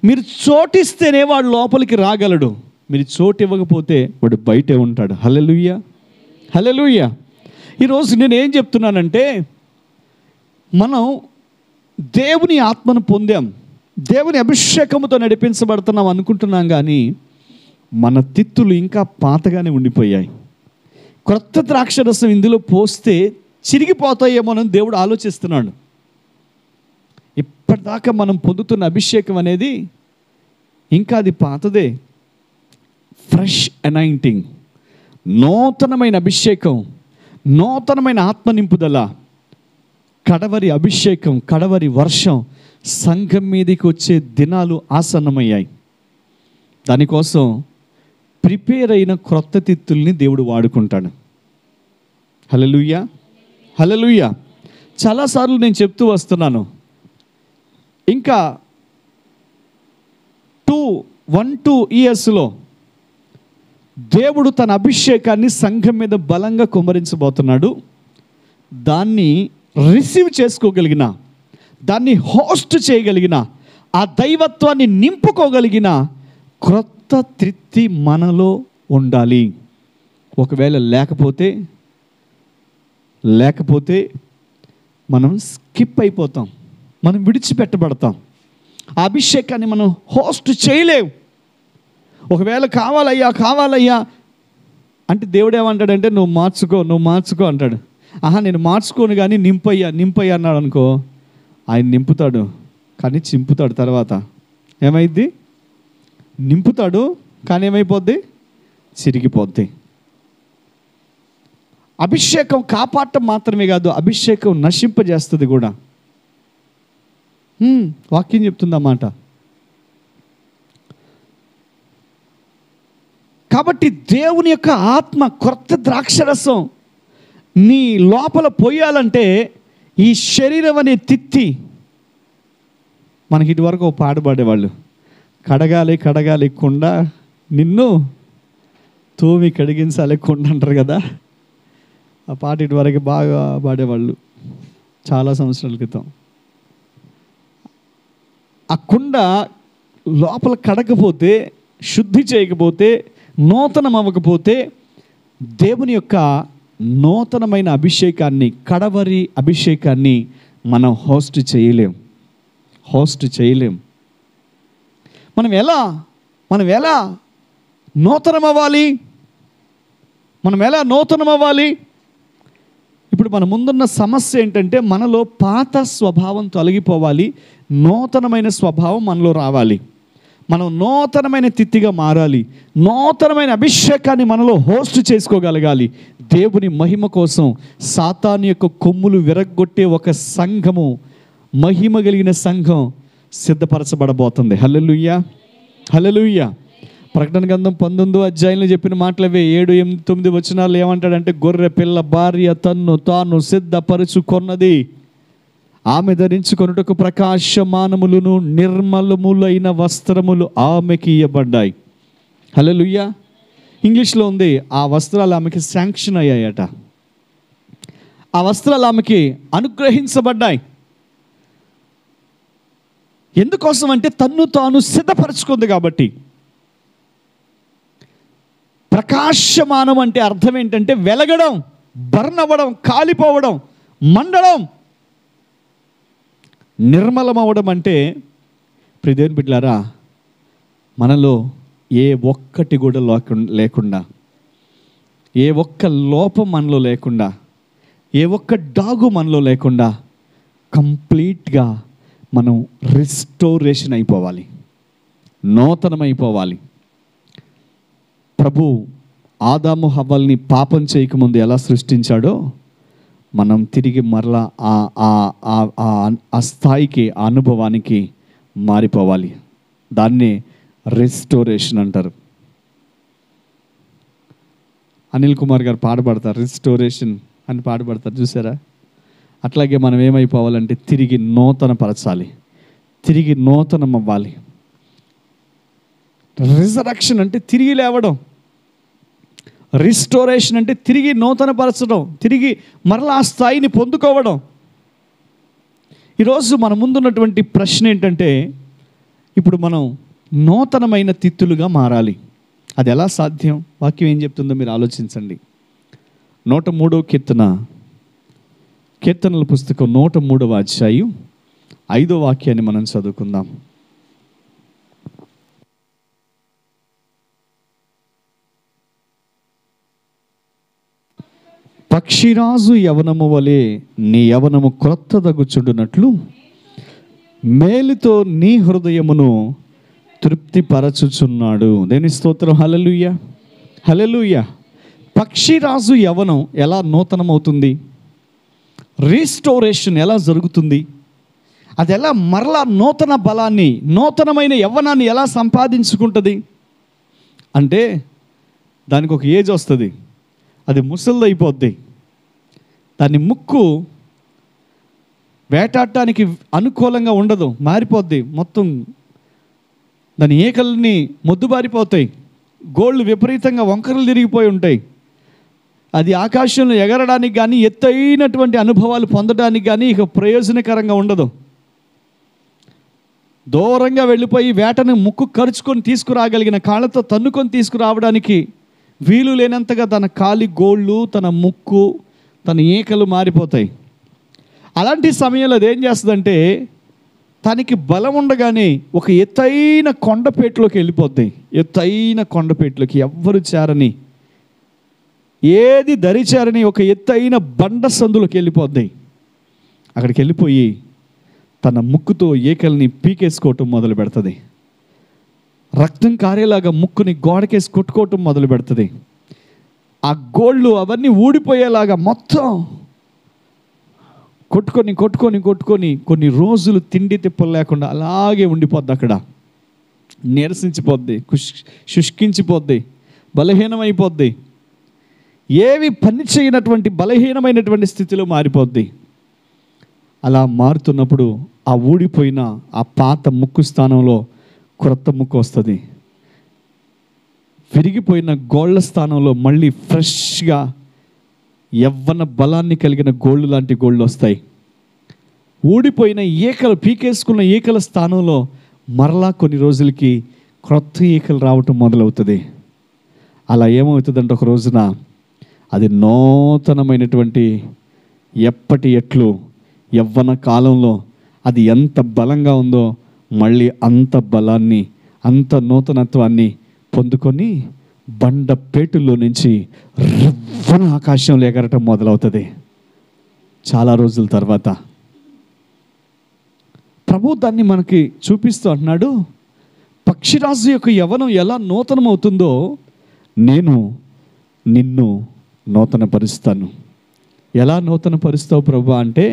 మీరు చోటిస్తేనే వాడు లోపలికి రాగలడు. మీరు చోటు ఇవ్వకపోతే వాడు బయటే ఉంటాడు. హల్లెలూయా, హల్లెలూయా. ఈరోజు నేను ఏం చెప్తున్నానంటే, మనం దేవుని ఆత్మను పొందాం, దేవుని అభిషేకముతో నడిపించబడుతున్నాం అనుకుంటున్నాం, కానీ మన తిత్తులు ఇంకా పాతగానే ఉండిపోయాయి. క్రొత్త ద్రాక్షరసం ఇందులో పోస్తే చిరిగిపోతాయేమోనని దేవుడు ఆలోచిస్తున్నాడు. ఇప్పటిదాకా మనం పొందుతున్న అభిషేకం అనేది ఇంకా అది పాతదే. ఫ్రెష్ అనాయింటింగ్, నూతనమైన అభిషేకం, నూతనమైన ఆత్మ నింపుదల, కడవరి అభిషేకం, కడవరి వర్షం సంఘం మీదకి వచ్చే దినాలు ఆసన్నమయ్యాయి. దానికోసం ప్రిపేర్ అయిన క్రొత్త తిత్తుల్ని దేవుడు వాడుకుంటాడు. హల్లెలూయా, హల్లెలూయా. చాలాసార్లు నేను చెప్తూ వస్తున్నాను, ఇంకా 1-2 ఇయర్స్లో దేవుడు తన అభిషేకాన్ని సంఘం మీద బలంగా కుమ్మరించబోతున్నాడు. దాన్ని రిసీవ్ చేసుకోగలిగిన, దాన్ని హోస్ట్ చేయగలిగిన, ఆ దైవత్వాన్ని నింపుకోగలిగిన క్రొత్త తృప్తి మనలో ఉండాలి. ఒకవేళ లేకపోతే మనం స్కిప్ అయిపోతాం, మనం విడిచిపెట్టబడతాం. ఆ అభిషేకాన్ని మనం హోస్ట్ చేయలేం. ఒకవేళ కావాలయ్యా అంటే దేవుడు ఏమంటాడంటే, నువ్వు మార్చుకో అంటాడు. నేను మార్చుకోను కానీ నింపయ్యా అన్నాడు అనుకో, ఆయన నింపుతాడు కానీ చింపుతాడు. తర్వాత ఏమైద్ది? నింపుతాడు కానీ ఏమైపోద్ది? చిరిగిపోద్ది. అభిషేకం కాపాడటం మాత్రమే కాదు, అభిషేకం నశింపజేస్తుంది కూడా. వాక్యం చెప్తుంది అన్నమాట. కాబట్టి దేవుని యొక్క ఆత్మ, క్రొత్త ద్రాక్షరసం నీ లోపల పోయాలంటే ఈ శరీరం అనే తిత్తి, మనకి ఇటువరకు పాట పాడేవాళ్ళు, కడగాలి కుండ నిన్ను తోమి కడిగించాలి కుండ అంటారు కదా. ఆ పాట ఇటువరకు బాగా పాడేవాళ్ళు చాలా సంవత్సరాల క్రితం. ఆ కుండ లోపల కడకపోతే, శుద్ధి చేయకపోతే, నూతనం అవ్వకపోతే దేవుని యొక్క నూతనమైన అభిషేకాన్ని, కడవరి అభిషేకాన్ని మనం హోస్ట్ చేయలేం. మనం ఎలా నూతనం అవ్వాలి? ఇప్పుడు మన ముందున్న సమస్య ఏంటంటే, మనలో పాత స్వభావం తొలగిపోవాలి, నూతనమైన స్వభావం మనలో రావాలి. మనం నూతనమైన తిత్తిగా మారాలి, నూతనమైన అభిషేకాన్ని మనలో హోస్ట్ చేసుకోగలగాలి. దేవుని మహిమ కోసం సాతాను యొక్క కొమ్ములు విరగ్గొట్టే ఒక సంఘము, మహిమ కలిగిన సంఘం సిద్ధపరచబడబోతుంది. హల్లెలూయా, హల్లెలూయా. ప్రకటన గ్రంథం 19వ అధ్యాయంలో చెప్పిన మాటలవే. 7, 8, 9 వచనాలు ఏమంటాడంటే, గొర్రె పిల్ల భార్య తన్ను తాను సిద్ధపరచుకొన్నది, ఆమె ధరించుకొనుటకు ప్రకాశమానములను నిర్మలములైన వస్త్రములు ఆమెకి ఇవ్వబడ్డాయి. హల్లెలూయా. ఇంగ్లీష్లో ఉంది, ఆ వస్త్రాలు ఆమెకి శాంక్షన్ అయ్యాయట, ఆ వస్త్రాలు ఆమెకి అనుగ్రహించబడ్డాయి. ఎందుకోసం అంటే తన్ను తాను సిద్ధపరచుకుంది కాబట్టి. ప్రకాశమానం అంటే అర్థం ఏంటంటే వెలగడం, బర్న్ అవ్వడం, కాలిపోవడం, మండడం. నిర్మలం అవ్వడం అంటే, ప్రియదేవుని బిడ్డలారా, మనలో ఏ ఒక్కటి కూడా లేకుండా, ఏ ఒక్క లోపం మనలో లేకుండా, ఏ ఒక్క డాగు మనలో లేకుండా కంప్లీట్గా మనం రిస్టోరేషన్ అయిపోవాలి, నూతనమైపోవాలి. ప్రభు ఆదాము హవ్వల్ని పాపం చేయకముందు ఎలా సృష్టించాడో, మనం తిరిగి మరలా ఆ స్థాయికి, ఆ అనుభవానికి మారిపోవాలి. దాన్నే రిస్టోరేషన్ అంటారు. అనిల్ కుమార్ గారు పాడబడతారు, రిస్టోరేషన్ అని పాడబడతారు, చూసారా? అట్లాగే మనం ఏమైపోవాలంటే తిరిగి నూతనపరచాలి, తిరిగి నూతనం అవ్వాలి. రిజరక్షన్ అంటే తిరిగి లేవడం, రిస్టోరేషన్ అంటే తిరిగి నూతనపరచడం, తిరిగి మరలా ఆ స్థాయిని పొందుకోవడం. ఈరోజు మన ముందున్నటువంటి ప్రశ్న ఏంటంటే, ఇప్పుడు మనం నూతనమైన తిత్తులుగా మారాలి. అది ఎలా సాధ్యం? వాక్యం ఏం చెప్తుందో మీరు ఆలోచించండి. 103వ కీర్తనల పుస్తకం 103వ అధ్యాయం 5వ వాక్యాన్ని మనం చదువుకుందాం. పక్షిరాజు యవనము వలె నీ యవనము క్రొత్తదగుచుండునట్లు మేలుతో నీ హృదయమును తృప్తిపరచుచున్నాడు. దేని స్తోత్రం. హల్లెలూయా, హల్లెలూయా. పక్షిరాజు యవనం ఎలా నూతనమవుతుంది? రీస్టోరేషన్ ఎలా జరుగుతుంది? అది ఎలా మరలా నూతన బలాన్ని, నూతనమైన యవ్వనాన్ని ఎలా సంపాదించుకుంటుంది అంటే దానికి ఒక ఏజ్ వస్తుంది. అది ముసలిదైపోద్ది. దాని ముక్కు వేటాడటానికి అనుకూలంగా ఉండదు, మారిపోద్ది. మొత్తం దాని ఏకల్ని మొద్దుబారిపోతాయి. గోళ్ళు విపరీతంగా వంకరలు తిరిగిపోయి ఉంటాయి. అది ఆకాశంలో ఎగరడానికి కానీ, ఎత్తైనటువంటి అనుభవాలు పొందడానికి కానీ ఇక ప్రయోజనకరంగా ఉండదు. దూరంగా వెళ్ళిపోయి వేటను ముక్కు ఖర్చుకొని తీసుకురాగలిగిన, కాళ్ళతో తన్నుకొని తీసుకురావడానికి వీలు లేనంతగా తన కాలి గోళ్ళు, తన ముక్కు, తన ఏకలు మారిపోతాయి. అలాంటి సమయంలో అది ఏం చేస్తుందంటే తనకి బలం ఉండగానే ఒక ఎత్తైన కొండపేటలోకి వెళ్ళిపోద్ది. ఎత్తైన కొండపేటలోకి ఎవ్వరు చేరని, ఏది దరిచేరని ఒక ఎత్తైన బండ సందులోకి వెళ్ళిపోద్ది. అక్కడికి వెళ్ళిపోయి తన ముక్కుతో ఏకల్ని పీకేసుకోవటం మొదలు పెడుతుంది. రక్తం కారేలాగా ముక్కుని గోడకేసి కొట్టుకోవటం మొదలు పెడుతుంది. ఆ గోళ్ళు అవన్నీ ఊడిపోయేలాగా మొత్తం కొట్టుకొని కొట్టుకొని కొట్టుకొని కొన్ని రోజులు తిండి తిప్పలు లేకుండా అలాగే ఉండిపోద్ది. అక్కడ నీరసించిపోద్ది, శుష్కించిపోద్ది, బలహీనమైపోద్ది. ఏవి పని చేయనటువంటి బలహీనమైనటువంటి స్థితిలో మారిపోద్ది. అలా మారుతున్నప్పుడు ఆ ఊడిపోయిన ఆ పాత ముక్కు స్థానంలో క్రొత్త ముక్కు వస్తుంది. విరిగిపోయిన గోళ్ళ స్థానంలో మళ్ళీ ఫ్రెష్గా యవ్వన బలాన్ని కలిగిన గోళ్ళు లాంటి గోళ్ళు వస్తాయి. ఊడిపోయిన ఏకలు, పీకేసుకున్న ఏకల స్థానంలో మరలా కొన్ని రోజులకి క్రొత్త ఏకలు రావటం మొదలవుతుంది. అలా ఏమవుతుందంటే ఒక రోజున అది నూతనమైనటువంటి ఎప్పటి ఎట్లు యవ్వన కాలంలో అది ఎంత బలంగా ఉందో మళ్ళీ అంత బలాన్ని, అంత నూతనత్వాన్ని పొందుకొని బండపేటుల్లో నుంచి రివ్వన ఆకాశంలో ఎగరటం మొదలవుతుంది. చాలా రోజుల తర్వాత ప్రభు దాన్ని మనకి చూపిస్తూ అంటున్నాడు, పక్షిరాజు యొక్క యవ్వనం ఎలా నూతనమవుతుందో నేను నిన్ను నూతనపరుస్తాను. ఎలా నూతనపరుస్తావు ప్రభు అంటే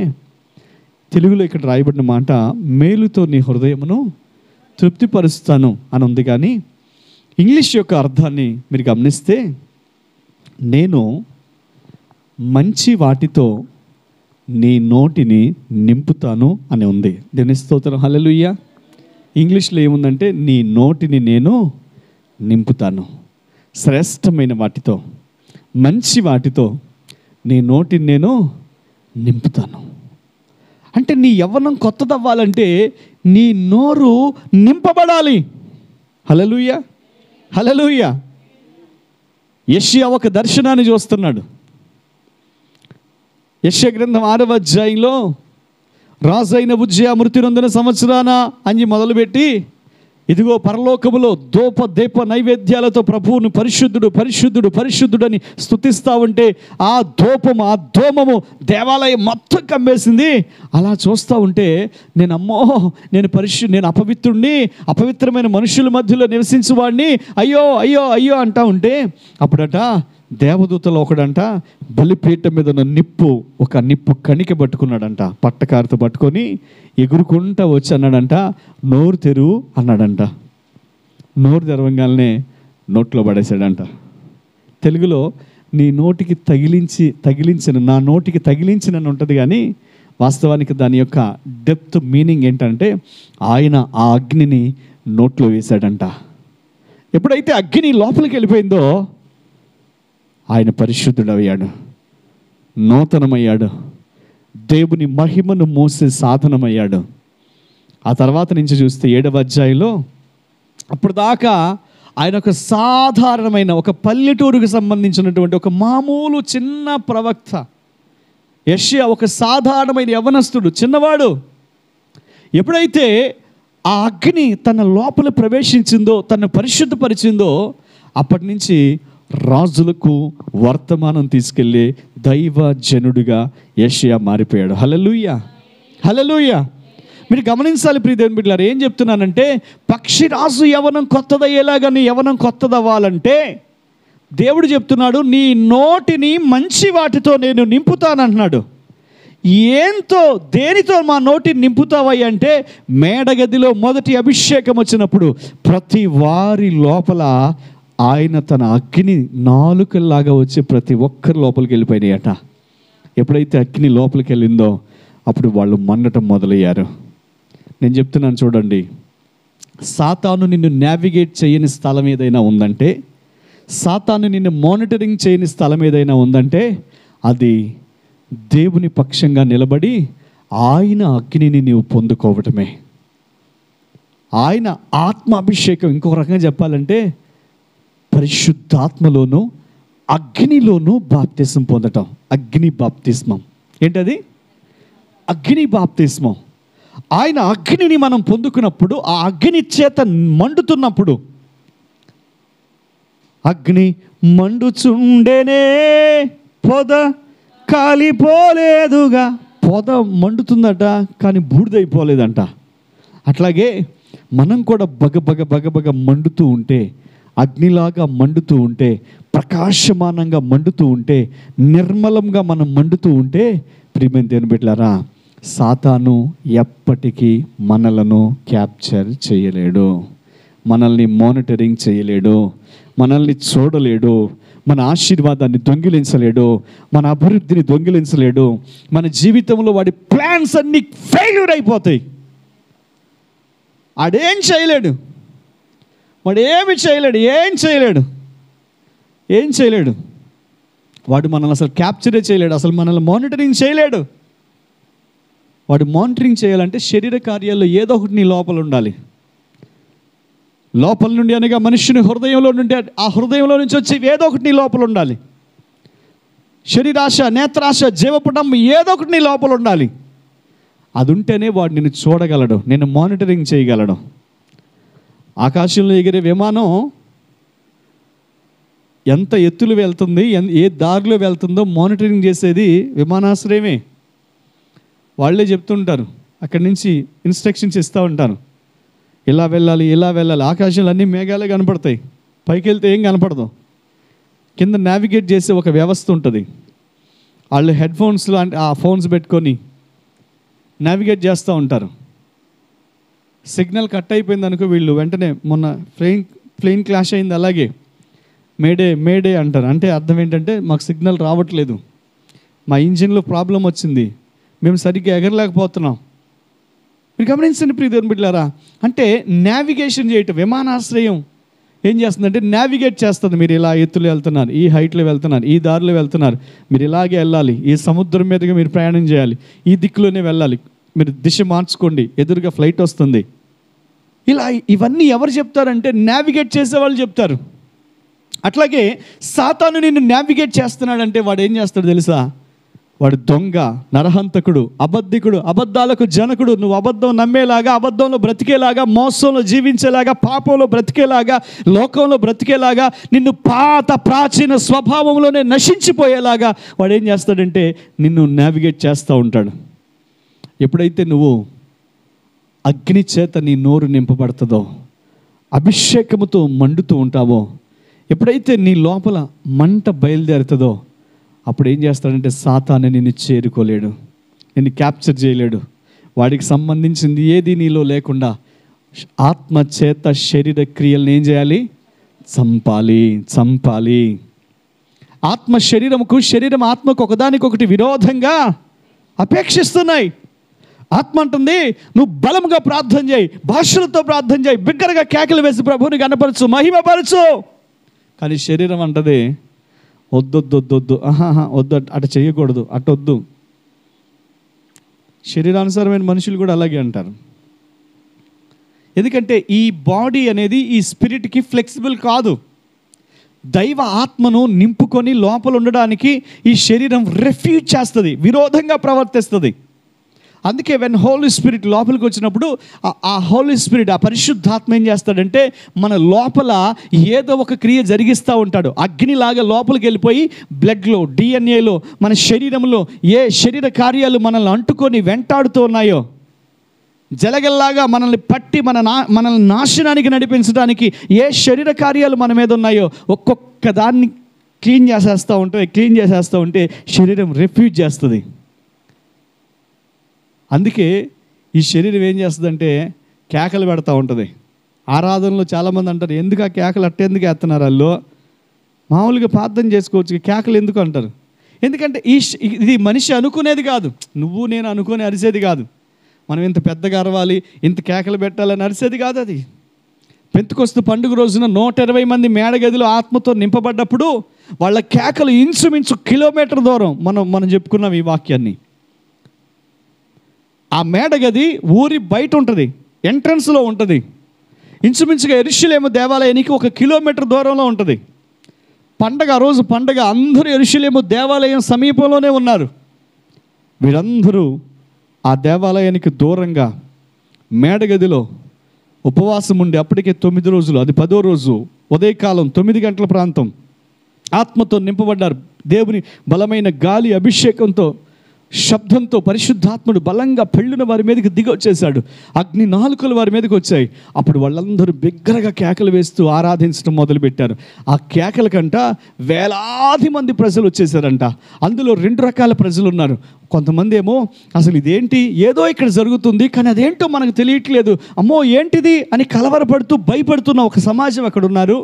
తెలుగులో ఇక్కడ రాయబడిన మాట మేలుతో నీ హృదయమును తృప్తిపరుస్తాను అని ఉంది. కానీ ఇంగ్లీష్ యొక్క అర్థాన్ని మీరు గమనిస్తే నేను మంచి వాటితో నీ నోటిని నింపుతాను అని ఉంది. దేవుని స్తోత్రం, హల్లెలూయా. ఇంగ్లీష్లో ఏముందంటే నీ నోటిని నేను నింపుతాను. శ్రేష్టమైన వాటితో, మంచి వాటితో నీ నోటిని నేను నింపుతాను. అంటే నీ యవ్వనం కొత్తదవ్వాలంటే నీ నోరు నింపబడాలి. హల్లెలూయా, హల్లెలూయా. యెషయా ఒక దర్శనాన్ని చూస్తున్నాడు. యెషయా గ్రంథం 6వ అధ్యాయంలో రాజైన ఉజ్జియా మృతి నొందిన సంవత్సరాన అని మొదలుపెట్టి ఇదిగో పరలోకములో ధూప దీప నైవేద్యాలతో ప్రభువును పరిశుద్ధుడు పరిశుద్ధుడు పరిశుద్ధుడని స్తుతిస్తూ ఉంటే ఆ ధూపము, ఆ ధూమము దేవాలయం మొత్తం కమ్మేసింది. అలా చూస్తూ ఉంటే నేను అపవిత్రుణ్ణి, అపవిత్రమైన మనుషుల మధ్యలో నివసించువాడిని, అయ్యో అయ్యో అయ్యో అంటా ఉంటే అప్పుడట దేవదూతలో ఒకడంట బలిపీఠం మీద ఉన్న నిప్పు కణిక పట్టుకున్నాడంట. పట్టకారుతో పట్టుకొని ఎగురుకుంటా వచ్చి అన్నాడంట, నోరు తెరువు అన్నాడంట. నోరు తెరవంగానే నోట్లో పడేశాడంట. తెలుగులో నీ నోటికి తగిలించిన, నా నోటికి తగిలించిన ఉంటుంది. కానీ వాస్తవానికి దాని యొక్క డెప్త్ మీనింగ్ ఏంటంటే ఆయన ఆ అగ్నిని నోట్లో వేశాడంట. ఎప్పుడైతే అగ్ని లోపలికి వెళ్ళిపోయిందో ఆయన పరిశుద్ధుడయ్యాడు, నూతనమయ్యాడు, దేవుని మహిమను మోసే సాధనమయ్యాడు. ఆ తర్వాత నుంచి చూస్తే 7వ అధ్యాయంలో అప్పుడు దాకా ఆయన ఒక సాధారణమైన ఒక పల్లెటూరుకు సంబంధించినటువంటి ఒక మామూలు చిన్న ప్రవక్త. యెషయా ఒక సాధారణమైన యవనస్తుడు, చిన్నవాడు. ఎప్పుడైతే ఆ అగ్ని తన లోపల ప్రవేశించిందో, తను పరిశుద్ధపరిచిందో, అప్పటి నుంచి రాజులకు వర్తమానం తీసుకెళ్ళే దైవ జనుడిగా యెషయా మారిపోయాడు. హల్లెలూయా, హల్లెలూయా. మీరు గమనించాలి ప్రియ దేవుని బిడ్డలారా, ఏం చెప్తున్నానంటే పక్షిరాజు యవనం కొత్తదయ్యేలాగా నీ యవనం కొత్తదవ్వాలంటే దేవుడు చెప్తున్నాడు, నీ నోటిని మంచి వాటితో నేను నింపుతానంటున్నాడు. దేనితో మా నోటిని నింపుతావయ్య అంటే, మేడగదిలో మొదటి అభిషేకం వచ్చినప్పుడు ప్రతి వారి లోపల ఆయన తన అగ్ని నాలుకల్లాగా వచ్చి ప్రతి ఒక్కరి లోపలికి వెళ్ళిపోయినాయట. ఎప్పుడైతే అగ్ని లోపలికి వెళ్ళిందో అప్పుడు వాళ్ళు మండటం మొదలయ్యారు. నేను చెప్తున్నాను చూడండి, సాతాను నిన్ను నావిగేట్ చేయని స్థలం ఏదైనా ఉందంటే, సాతాను నిన్ను మానిటరింగ్ చేయని స్థలం ఏదైనా ఉందంటే, అది దేవుని పక్షంగా నిలబడి ఆయన అగ్నిని నీవు పొందుకోవటమే. ఆయన ఆత్మ అభిషేకం, ఇంకొక రకంగా చెప్పాలంటే పరిశుద్ధాత్మలోను అగ్నిలోను బాప్తిస్మం పొందటం. అగ్ని బాప్తిస్మం ఏంటది? అగ్ని బాప్తిస్మం. ఆయన అగ్నిని మనం పొందుకున్నప్పుడు, ఆ అగ్ని చేత మండుతున్నప్పుడు, అగ్ని మండుచుండేనే పొద కాలిపోలేదుగా. పొద మండుతుందట కానీ బూడిదైపోలేదంట. అట్లాగే మనం కూడా బగబగ మండుతూ ఉంటే, అగ్నిలాగా మండుతూ ఉంటే, ప్రకాశమానంగా మండుతూ ఉంటే, నిర్మలంగా మనం మండుతూ ఉంటే, ప్రియమైన దేవుని బిడ్డలారా, సాతాను ఎప్పటికీ మనలను క్యాప్చర్ చేయలేడు, మనల్ని మానిటరింగ్ చేయలేడు, మనల్ని చూడలేడు, మన ఆశీర్వాదాన్ని దొంగిలించలేడు, మన అభివృద్ధిని దొంగిలించలేడు. మన జీవితంలో వాడి ప్లాన్స్ అన్నీ ఫెయిల్యూర్ అయిపోతాయి. ఆడేం చేయలేడు, వాడు ఏమి చేయలేడు, ఏం చేయలేడు. వాడు మనల్ని అసలు క్యాప్చరే చేయలేడు, అసలు మనల్ని మానిటరింగ్ చేయలేడు. వాడు మానిటరింగ్ చేయాలంటే శరీర కార్యాల్లో ఏదో ఒకటి నీ లోపల ఉండాలి. లోపల నుండి అనగా మనుష్యుని హృదయంలో నుండి, ఆ హృదయంలో నుంచి వచ్చి ఏదో ఒకటి నీ లోపల ఉండాలి. శరీరాశ, నేత్రాశ, జీవపుటం ఏదో ఒకటి నీ లోపల ఉండాలి. అది ఉంటేనే వాడు నిన్ను చూడగలడు, నిన్ను మానిటరింగ్ చేయగలడు. ఆకాశంలో ఎగిరే విమానం ఎంత ఎత్తులు వెళ్తుంది, ఏ దారిలో వెళ్తుందో మానిటరింగ్ చేసేది విమానాశ్రయమే. వాళ్ళే చెప్తుంటారు, అక్కడి నుంచి ఇన్స్ట్రక్షన్స్ ఇస్తూ ఉంటారు, ఇలా వెళ్ళాలి, ఇలా వెళ్ళాలి. ఆకాశంలో అన్ని మేఘాలే కనపడతాయి, పైకి వెళ్తే ఏం కనపడదు. కింద నావిగేట్ చేసే ఒక వ్యవస్థ ఉంటుంది. వాళ్ళు హెడ్ ఫోన్స్ లాంటి ఆ ఫోన్స్ పెట్టుకొని నావిగేట్ చేస్తూ ఉంటారు. సిగ్నల్ కట్ అయిపోయింది అనుకో, వీళ్ళు వెంటనే, మొన్న ప్లేన్ క్లాష్ అయింది అలాగే, మేడే అంటారు. అంటే అర్థం ఏంటంటే, మాకు సిగ్నల్ రావట్లేదు, మా ఇంజిన్లో ప్రాబ్లం వచ్చింది, మేము సరిగ్గా ఎగరలేకపోతున్నాం. మీరు గమనించండి ప్రియ దేవుని బిడ్డలారా, అంటే నావిగేషన్ చేయటం. విమానాశ్రయం ఏం చేస్తుందంటే నావిగేట్ చేస్తుంది. మీరు ఇలా ఎత్తులు వెళ్తున్నారు, ఈ హైట్లో వెళ్తున్నారు, ఈ దారిలో వెళ్తున్నారు, మీరు ఇలాగే వెళ్ళాలి, ఈ సముద్రం మీదుగా మీరు ప్రయాణం చేయాలి, ఈ దిక్కులోనే వెళ్ళాలి, మీరు దిశ మార్చుకోండి, ఎదురుగా ఫ్లైట్ వస్తుంది. ఇలా ఇవన్నీ ఎవరు చెప్తారంటే నావిగేట్ చేసేవాళ్ళు చెప్తారు. అట్లాగే సాతాను నిన్ను నావిగేట్ చేస్తున్నాడంటే వాడు ఏం చేస్తాడు తెలుసా? వాడు దొంగ, నరహంతకుడు, అబద్ధికుడు, అబద్ధాలకు జనకుడు. నువ్వు అబద్ధం నమ్మేలాగా, అబద్ధంలో బ్రతికేలాగా, మోసంలో జీవించేలాగా, పాపంలో బ్రతికేలాగా, లోకంలో బ్రతికేలాగా, నిన్ను పాత ప్రాచీన స్వభావంలోనే నశించిపోయేలాగా వాడు ఏం చేస్తాడంటే నిన్ను నావిగేట్ చేస్తూ ఉంటాడు. ఎప్పుడైతే నువ్వు అగ్ని చేత నీ నోరు నింపబడుతుందో, అభిషేకముతో మండుతూ ఉంటావో, ఎప్పుడైతే నీ లోపల మంట బయలుదేరుతుందో, అప్పుడు ఏం చేస్తాడంటే సాతాను నిన్ను చేరుకోలేడు, నిన్ను క్యాప్చర్ చేయలేడు. వాడికి సంబంధించింది ఏది నీలో లేకుండా ఆత్మ చేత శరీర క్రియలను ఏం చేయాలి? చంపాలి. ఆత్మ శరీరముకు, శరీరం ఆత్మకు ఒకదానికొకటి విరోధంగా అపేక్షిస్తున్నాయి. ఆత్మ అంటుంది, నువ్వు బలంగా ప్రార్థన చేయి, భాషలతో ప్రార్థన చేయి, బిగ్గరగా కేకలు వేసి ప్రభువుని కనపరచు, మహిమపరచు. కానీ శరీరం అంటది, వద్దు, వద్దు, అటు చేయకూడదు, అటు వద్దు. శరీరానుసారమైన మనుషులు కూడా అలాగే అంటారు. ఎందుకంటే ఈ బాడీ అనేది ఈ స్పిరిట్కి ఫ్లెక్సిబుల్ కాదు. దైవ ఆత్మను నింపుకొని లోపల ఉండడానికి ఈ శరీరం రిఫ్యూజ్ చేస్తుంది, విరోధంగా ప్రవర్తిస్తుంది. అందుకే వెన్ హోలీ స్పిరిట్ లోపలికి వచ్చినప్పుడు ఆ హోలీ స్పిరిట్, ఆ పరిశుద్ధాత్మ ఏం చేస్తాడంటే మన లోపల ఏదో ఒక క్రియ జరిగిస్తూ ఉంటాడు. అగ్నిలాగా లోపలికి వెళ్ళిపోయి బ్లడ్లో, డిఎన్ఏలో, మన శరీరంలో ఏ శరీర కార్యాలు మనల్ని అంటుకొని వెంటాడుతూ ఉన్నాయో, జలగల్లాగా మనల్ని పట్టి మనల్ని నాశనానికి నడిపించడానికి ఏ శరీర కార్యాలు మన మీద ఉన్నాయో ఒక్కొక్క దాన్ని క్లీన్ చేసేస్తూ ఉంటే శరీరం రిఫ్యూజ్ చేస్తుంది. అందుకే ఈ శరీరం ఏం చేస్తుందంటే కేకలు పెడతా ఉంటుంది. ఆరాధనలో చాలామంది అంటారు, ఎందుకు ఆ కేకలు అట్టేందుకు వేస్తున్నారు? వాళ్ళు మామూలుగా ప్రార్థన చేసుకోవచ్చు, కేకలు ఎందుకు అంటారు? ఎందుకంటే ఇది మనిషి అనుకునేది కాదు, నువ్వు నేను అనుకుని అరిసేది కాదు. మనం ఇంత పెద్దగా అరవాలి, ఇంత కేకలు పెట్టాలని అరిసేది కాదు. అది పెంతెకొస్తు పండుగ రోజున 120 మంది మేడగదిలో ఆత్మతో నింపబడ్డప్పుడు వాళ్ళ కేకలు ఇంచుమించు కిలోమీటర్ దూరం. మనం చెప్పుకున్నాం ఈ వాక్యాన్ని. ఆ మేడగది ఊరి బయట ఉంటుంది, ఎంట్రన్స్లో ఉంటుంది. ఇంచుమించుగా యెరూషలేము దేవాలయానికి 1 కిలోమీటర్ దూరంలో ఉంటుంది. ఆ రోజు పండగ, అందరూ యెరూషలేము దేవాలయం సమీపంలోనే ఉన్నారు. వీరందరూ ఆ దేవాలయానికి దూరంగా మేడగదిలో ఉపవాసం ఉండి అప్పటికే 9 రోజులు, అది 10వ రోజు ఉదయకాలం 9 గంటల ప్రాంతం ఆత్మతో నింపబడ్డారు. దేవుని బలమైన గాలి అభిషేకంతో, శబ్దంతో పరిశుద్ధాత్ముడు బలంగా పెళ్ళున వారి మీదకి దిగి వచ్చేసాడు. అగ్ని నాలుకలు వారి మీదకి వచ్చాయి. అప్పుడు వాళ్ళందరూ బిగ్గరగా కేకలు వేస్తూ ఆరాధించడం మొదలుపెట్టారు. ఆ కేకల కంట వేలాది మంది ప్రజలు వచ్చేసారంట. అందులో 2 రకాల ప్రజలు ఉన్నారు. కొంతమంది ఏమో అసలు ఇదేంటి, ఏదో ఇక్కడ జరుగుతుంది కానీ అదేంటో మనకు తెలియట్లేదు, అమ్మో ఏంటిది అని కలవరపడుతూ భయపడుతున్న ఒక సమాజం అక్కడ ఉన్నారు.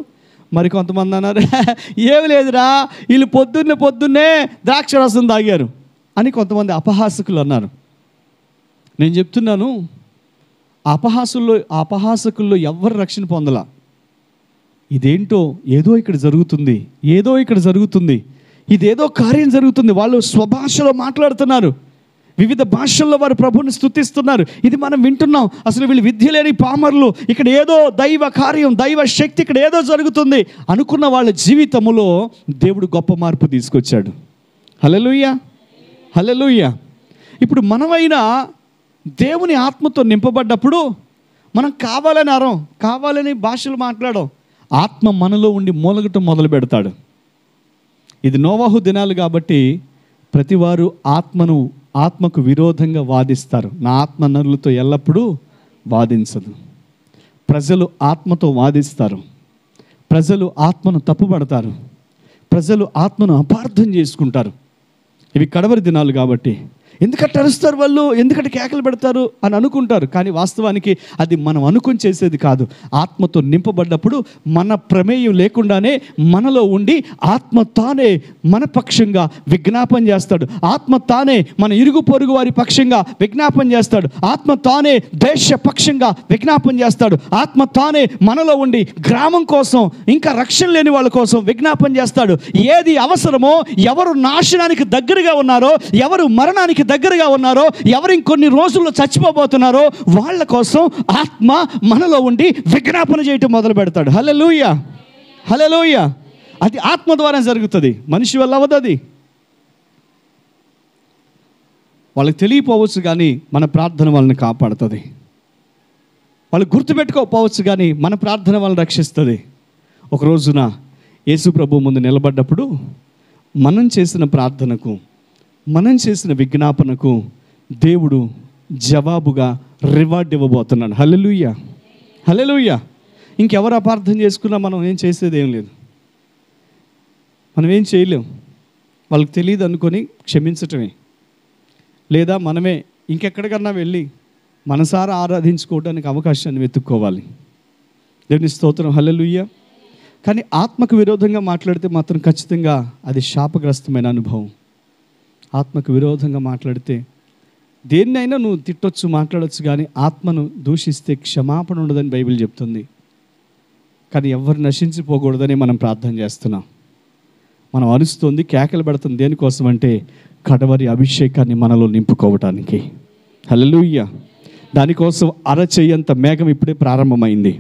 మరి కొంతమంది అన్నారు, ఏమి లేదురా, వీళ్ళు పొద్దున్నే ద్రాక్షరసం తాగారు అని కొంతమంది అపహాసకులు అన్నారు. నేను చెప్తున్నాను, అపహాసకుల్లో ఎవ్వరు రక్షణ పొందలా. ఇదేంటో, ఏదో ఇక్కడ జరుగుతుంది, ఇదేదో కార్యం జరుగుతుంది. వాళ్ళు స్వభాషలో మాట్లాడుతున్నారు, వివిధ భాషల్లో వారు ప్రభువుని స్తుతిస్తున్నారు. ఇది మనం వింటున్నాం. అసలు వీళ్ళు విద్య లేని పామరులు, ఇక్కడ ఏదో దైవ కార్యం, దైవ శక్తి ఇక్కడ ఏదో జరుగుతుంది అనుకున్న వాళ్ళ జీవితంలో దేవుడు గొప్ప మార్పు తీసుకొచ్చాడు. హల్లెలూయా, హల్లెలూయా. ఇప్పుడు మనమైనా దేవుని ఆత్మతో నింపబడ్డప్పుడు మనం కావాలని భాషలు మాట్లాడం, ఆత్మ మనలో ఉండి మూలగటం మొదలు పెడతాడు. ఇది నోవాహు దినాలు కాబట్టి ప్రతివారు ఆత్మకు విరోధంగా వాదిస్తారు. నా ఆత్మ నరులతో ఎల్లప్పుడూ వాదించదు. ప్రజలు ఆత్మతో వాదిస్తారు, ప్రజలు ఆత్మను తప్పుపడతారు, ప్రజలు ఆత్మను అపార్థం చేసుకుంటారు. ఇవి కడవరి దినాలు కాబట్టి ఎందుకంటే అరుస్తారు వాళ్ళు, ఎందుకంటే కేకలు పెడతారు అని అనుకుంటారు. కానీ వాస్తవానికి అది మనం అనుకుని చేసేది కాదు. ఆత్మతో నింపబడ్డప్పుడు మన ప్రమేయం లేకుండానే మనలో ఉండి ఆత్మ తానే మన పక్షంగా విజ్ఞాపన చేస్తాడు. ఆత్మ తానే మన ఇరుగు పొరుగు వారి పక్షంగా విజ్ఞాపన చేస్తాడు. ఆత్మ తానే దేశ పక్షంగా విజ్ఞాపన చేస్తాడు. ఆత్మ తానే మనలో ఉండి గ్రామం కోసం, ఇంకా రక్షణ లేని వాళ్ళ కోసం విజ్ఞాపన చేస్తాడు. ఏది అవసరమో, ఎవరు నాశనానికి దగ్గరగా ఉన్నారో, ఎవరు మరణానికి దగ్గరగా ఉన్నారో, ఎవరు ఇంకొన్ని రోజుల్లో చచ్చిపోబోతున్నారో వాళ్ళ కోసం ఆత్మ మనలో ఉండి విజ్ఞాపన చేయటం మొదలు పెడతాడు. హల్లెలూయా, హల్లెలూయా. అది ఆత్మ ద్వారా జరుగుతుంది, మనిషి వల్ల అవ్వదు. అది వాళ్ళకి తెలియపోవచ్చు కానీ మన ప్రార్థన వాళ్ళని కాపాడుతుంది. వాళ్ళు గుర్తుపెట్టుకోకపోవచ్చు కానీ మన ప్రార్థన వాళ్ళని రక్షిస్తుంది. ఒక రోజున యేసు ప్రభు ముందు నిలబడ్డప్పుడు మనం చేసిన ప్రార్థనకు, మనం చేసిన విజ్ఞాపనకు దేవుడు జవాబుగా రివార్డ్ ఇవ్వబోతున్నాడు. హల్లెలూయా, హల్లెలూయా. ఇంకెవరు అపార్థం చేసుకున్నా మనం ఏం చేసేది ఏం లేదు, మనం ఏం చేయలేం. వాళ్ళకి తెలియదు అనుకొని క్షమించటమే, లేదా మనమే ఇంకెక్కడికన్నా వెళ్ళి మనసారా ఆరాధించుకోవడానికి అవకాశాన్ని వెతుక్కోవాలి. దేవుని స్తోత్రం, హల్లెలూయా. కానీ ఆత్మకు విరోధంగా మాట్లాడితే మాత్రం ఖచ్చితంగా అది శాపగ్రస్తమైన అనుభవం. ఆత్మకు విరోధంగా మాట్లాడితే దేన్నైనా నువ్వు తిట్టొచ్చు, మాట్లాడొచ్చు, కానీ ఆత్మను దూషిస్తే క్షమాపణ ఉండదని బైబిల్ చెప్తుంది. కానీ ఎవరు నశించిపోకూడదని మనం ప్రార్థన చేస్తున్నాం. మనం అరుస్తుంది, కేకలు పెడుతుంది దేనికోసం అంటే కడవరి అభిషేకాన్ని మనలో నింపుకోవటానికి. హల్లెలూయా. దానికోసం అరచెయ్యంత మేఘం ఇప్పుడే ప్రారంభమైంది.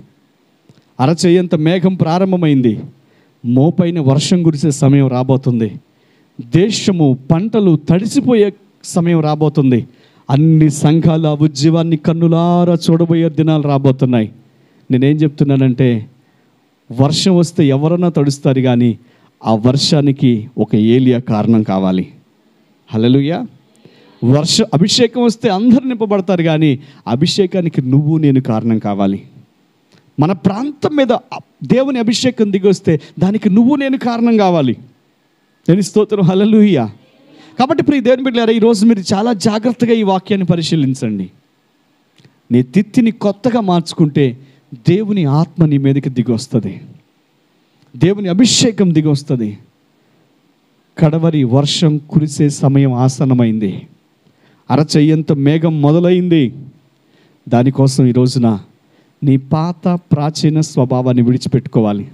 అరచెయ్యంత మేఘం ప్రారంభమైంది. మోపైన వర్షం కురిసే సమయం రాబోతుంది. దేశము పంటలు తడిసిపోయే సమయం రాబోతుంది. అన్ని సంఘాల ఉద్యమాన్ని కన్నులారా చూడబోయే దినాలు రాబోతున్నాయి. నేనేం చెప్తున్నానంటే, వర్షం వస్తే ఎవరన్నా తడుస్తారు, కానీ ఆ వర్షానికి ఒక ఏలియా కారణం కావాలి. హల్లెలూయా. అభిషేకం వస్తే అందరూ నింపబడతారు, కానీ అభిషేకానికి నువ్వు నేను కారణం కావాలి. మన ప్రాంతం మీద దేవుని అభిషేకం దిగొస్తే దానికి నువ్వు నేను కారణం కావాలి. నేను స్తోత్రం. హల్లెలూయా. కాబట్టి ప్రియ దేవుని బిడ్డలారా, ఈరోజు మీరు చాలా జాగ్రత్తగా ఈ వాక్యాన్ని పరిశీలించండి. నీ తిత్తిని కొత్తగా మార్చుకుంటే దేవుని ఆత్మ నీ మీదకి దిగి వస్తుంది. దేవుని అభిషేకం దిగి వస్తుంది. కడవరి వర్షం కురిసే సమయం ఆసన్నమైంది. అరచెయ్యంత మేఘం మొదలైంది. దానికోసం ఈ రోజున నీ పాత ప్రాచీన స్వభావాన్ని విడిచిపెట్టుకోవాలి.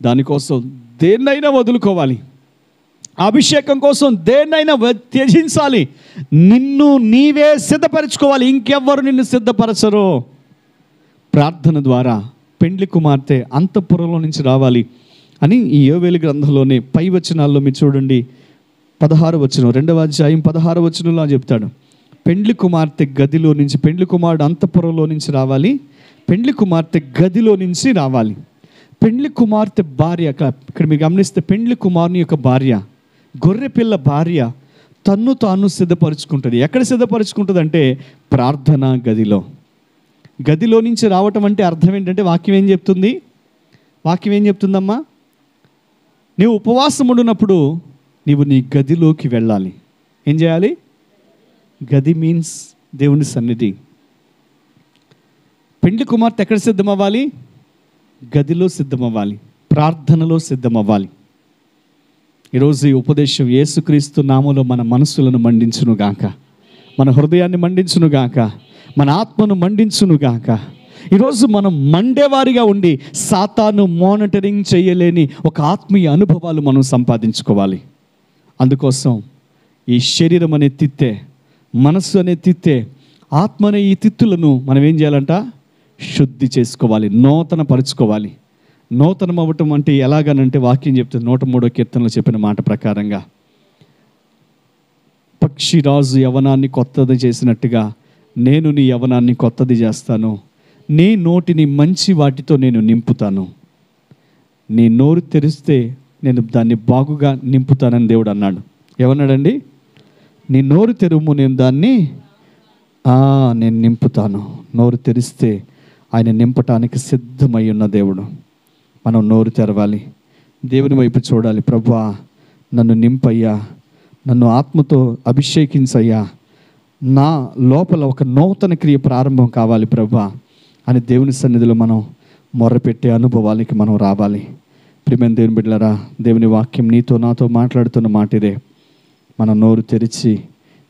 దానికోసం దేన్నైనా వదులుకోవాలి. అభిషేకం కోసం దేన్నైనా త్యజించాలి. నిన్ను నీవే సిద్ధపరచుకోవాలి. ఇంకెవ్వరు నిన్ను సిద్ధపరచరు. ప్రార్థన ద్వారా పెండ్లి కుమార్తె అంతఃపురంలో నుంచి రావాలి అని ఈ యోవేలు గ్రంథంలోనే పై వచనాల్లో మీరు చూడండి. 16వ వచనం, 2వ అధ్యాయం 16వ వచనంలో చెప్తాడు. పెండ్లి కుమార్తె గదిలో నుంచి, పెండ్లి కుమారుడు అంతఃపురంలో నుంచి రావాలి, పెండ్లి కుమార్తె గదిలో నుంచి రావాలి. పెండ్లి కుమార్తె భార్య, ఇక్కడ మీరు గమనిస్తే పెండ్లి కుమారుని యొక్క భార్య, గొర్రెపిల్ల భార్య తన్ను తాను సిద్ధపరుచుకుంటుంది. ఎక్కడ సిద్ధపరుచుకుంటుంది అంటే ప్రార్థనా గదిలో. గదిలో నుంచి రావటం అంటే అర్థం ఏంటంటే, వాక్యం ఏం చెప్తుంది? వాక్యం ఏం చెప్తుందమ్మా? నీవు ఉపవాసం ఉండినప్పుడు నీవు నీ గదిలోకి వెళ్ళాలి. ఏం చేయాలి? గది మీన్స్ దేవుని సన్నిధి. పెండ్లి కుమార్తె ఎక్కడ సిద్ధమవ్వాలి? గదిలో సిద్ధమవ్వాలి, ప్రార్థనలో సిద్ధమవ్వాలి. ఈరోజు ఈ ఉపదేశం యేసుక్రీస్తు నామములో మన మనస్సులను మండించునుగాక, మన హృదయాన్ని మండించునుగాక, మన ఆత్మను మండించునుగాక. ఈరోజు మనం మండేవారిగా ఉండి సాతాను మానిటరింగ్ చేయలేని ఒక ఆత్మీయ అనుభవాలు మనం సంపాదించుకోవాలి. అందుకోసం ఈ శరీరం అనే తిత్తే, మనస్సు అనే తిత్తే, ఆత్మ అనే ఈ తిత్తులను మనం ఏం చేయాలంట? శుద్ధి చేసుకోవాలి, నూతన పరుచుకోవాలి. నూతనం అవ్వటం అంటే ఎలాగనంటే వాక్యం చెప్తుంది 103వ కీర్తనలో చెప్పిన మాట ప్రకారంగా, పక్షిరాజు యవనాన్ని కొత్తది చేసినట్టుగా నేను నీ యవనాన్ని కొత్తది చేస్తాను, నీ నోటిని మంచి వాటితో నేను నింపుతాను. నీ నోరు తెరిస్తే నేను దాన్ని బాగుగా నింపుతానని దేవుడు అన్నాడు. ఏమన్నాడండి? నీ నోరు తెరుము, నేను దాన్ని నేను నింపుతాను. నోరు తెరిస్తే ఆయన నింపటానికి సిద్ధమై ఉన్న దేవుడు. మనం నోరు తెరవాలి, దేవుని వైపు చూడాలి. ప్రభువా నన్ను నింపయ్యా, నన్ను ఆత్మతో అభిషేకించయ్యా, నా లోపల ఒక నూతన క్రియ ప్రారంభం కావాలి ప్రభువా అని దేవుని సన్నిధిలో మనం మొర్రపెట్టే అనుభవాలకి మనం రావాలి. ప్రియమైన దేవుని బిడ్డలారా, దేవుని వాక్యం నీతో నాతో మాట్లాడుతున్న మాట ఇదే. మనం నోరు తెరిచి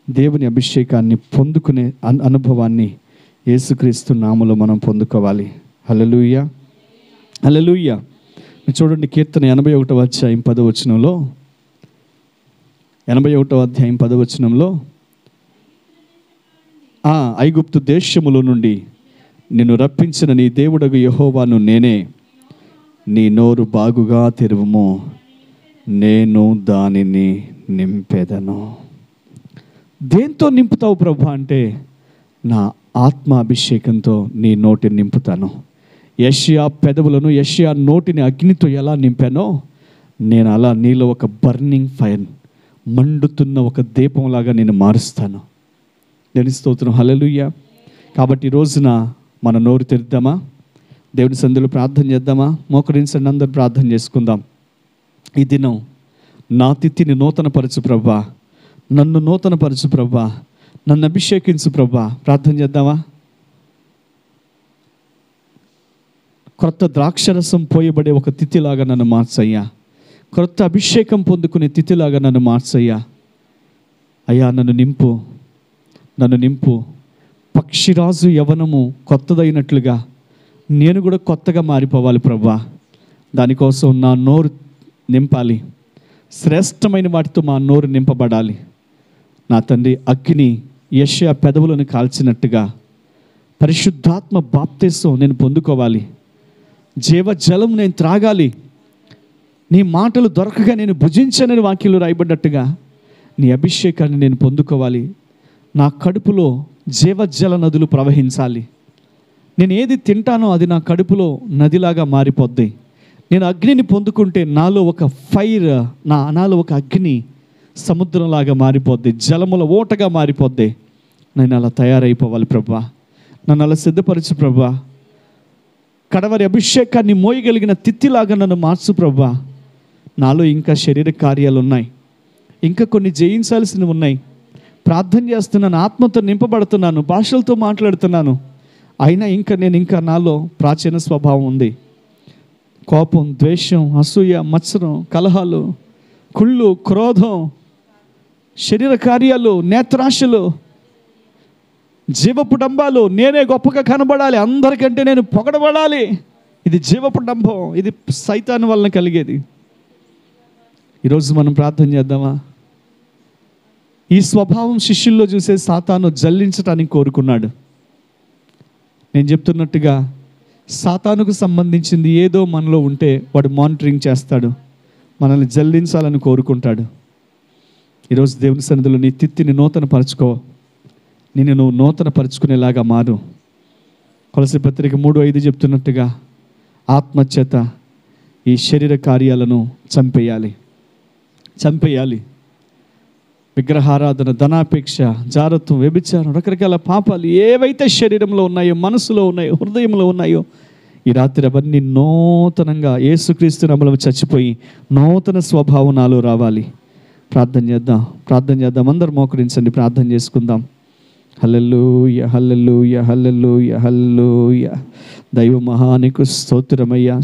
దేవుని అభిషేకాన్ని పొందుకునే అనుభవాన్ని యేసుక్రీస్తు నామములో మనం పొందుకోవాలి. హల్లెలూయా, హల్లెలూయా. మీరు చూడండి, కీర్తన 81వ అధ్యాయం 10వ వచనంలో, 81వ అధ్యాయం 10వ వచనంలో, ఐగుప్తు దేశములో నుండి నిన్ను రప్పించిన నీ దేవుడగు యెహోవాను నేనే, నీ నోరు బాగుగా తెరువుము, నేను దానిని నింపెదను. దేంతో నింపుతావు ప్రభు అంటే, నా ఆత్మాభిషేకంతో నీ నోటిని నింపుతాను. యెషయా పెదవులను, యెషయా నోటిని అగ్నితో ఎలా నింపానో నేను అలా నీలో ఒక బర్నింగ్ ఫైర్, మండుతున్న ఒక దీపంలాగా నేను మారుస్తాను. దేవుని స్తోత్రం, హల్లెలూయా. కాబట్టి ఈ రోజున మన నోరు తెరుద్దామా? దేవుని సన్నిధిలో ప్రార్థన చేద్దామా? మోకరించండి, అందరూ ప్రార్థన చేసుకుందాం. ఈ దినం నా తిత్తిని నూతనపరచు ప్రభా, నన్ను నూతనపరచు ప్రభా, నన్ను అభిషేకించు ప్రభా. ప్రార్థన చేద్దామా? క్రొత్త ద్రాక్షరసం పోయబడే ఒక తిథిలాగా నన్ను మార్చయ్యా, క్రొత్త అభిషేకం పొందుకునే తిథిలాగా నన్ను మార్చయ్యా. అయ్యా నన్ను నింపు, నన్ను నింపు. పక్షిరాజు యవనము కొత్తదైనట్లుగా నేను కూడా కొత్తగా మారిపోవాలి ప్రభా. దానికోసం నా నోరు నింపాలి, శ్రేష్టమైన వాటితో మా నోరు నింపబడాలి. నా తండ్రి, అగ్ని యెషయా పెదవులను కాల్చినట్టుగా పరిశుద్ధాత్మ బాప్తిసం నేను పొందుకోవాలి. జీవజలం నేను త్రాగాలి. నీ మాటలు దొరకగా నేను భుజించనని వాక్యంలో రాయబడ్డట్టుగా నీ అభిషేకాన్ని నేను పొందుకోవాలి. నా కడుపులో జీవజల నదులు ప్రవహించాలి. నేను ఏది తింటానో అది నా కడుపులో నదిలాగా మారిపోద్ది. నేను అగ్నిని పొందుకుంటే నాలో ఒక ఫైర్, నాలో ఒక అగ్ని సముద్రంలాగా మారిపోద్ది, జలముల ఓటగా మారిపోద్ది. నేను అలా తయారైపోవాలి ప్రభువా, నన్ను అలా సిద్ధపరచు ప్రభువా. కడవరి అభిషేకాన్ని మోయగలిగిన తిత్తిలాగా నన్ను మార్చు ప్రభువా. నాలో ఇంకా శరీర కార్యాలు ఉన్నాయి, ఇంకా కొన్ని జయించాల్సినవి ఉన్నాయి. ప్రార్థన చేస్తున్నాను, ఆత్మతో నింపబడుతున్నాను, భాషలతో మాట్లాడుతున్నాను, అయినా ఇంకా నాలో ప్రాచీన స్వభావం ఉంది. కోపం, ద్వేషం, అసూయ, మత్సరం, కలహాలు, కుళ్ళు, క్రోధం, శరీర కార్యాలు, నేత్రాశలు, జీవపు డంబాలు. నేనే గొప్పగా కనబడాలి, అందరికంటే నేను పొగడబడాలి. ఇది జీవపు డంబం, ఇది సైతాను వలన కలిగేది. ఈరోజు మనం ప్రార్థన చేద్దామా? ఈ స్వభావం శిష్యుల్లో చూసే సాతాను జల్లించటానికి కోరుకున్నాడు. నేను చెప్తున్నట్టుగా సాతానుకు సంబంధించింది ఏదో మనలో ఉంటే వాడు మానిటరింగ్ చేస్తాడు, మనల్ని జల్లించాలని కోరుకుంటాడు. ఈరోజు దేవుని సన్నిధిలో నీ తిత్తిని నూతన పరచుకో, నిన్ను నువ్వు నూతన పరుచుకునేలాగా మారు. కొలసీ పత్రిక 3:5 చెప్తున్నట్టుగా ఆత్మచేత ఈ శరీర కార్యాలను చంపేయాలి. విగ్రహారాధన, ధనాపేక్ష, జారత్వం, వ్యభిచారం, రకరకాల పాపాలు ఏవైతే శరీరంలో ఉన్నాయో, మనసులో ఉన్నాయో, హృదయంలో ఉన్నాయో, ఈ రాత్రి అవన్నీ నూతనంగా యేసుక్రీస్తు నామములో చచ్చిపోయి నూతన స్వభావం నాలో రావాలి. ప్రార్థన చేద్దాం. అందరూ మోకరించండి, ప్రార్థన చేసుకుందాం. హల్లెలూయా, హల్లెలూయా, హల్లెలూయా, హల్లెలూయా. దైవ మహానికి స్తోత్రమయ్యా.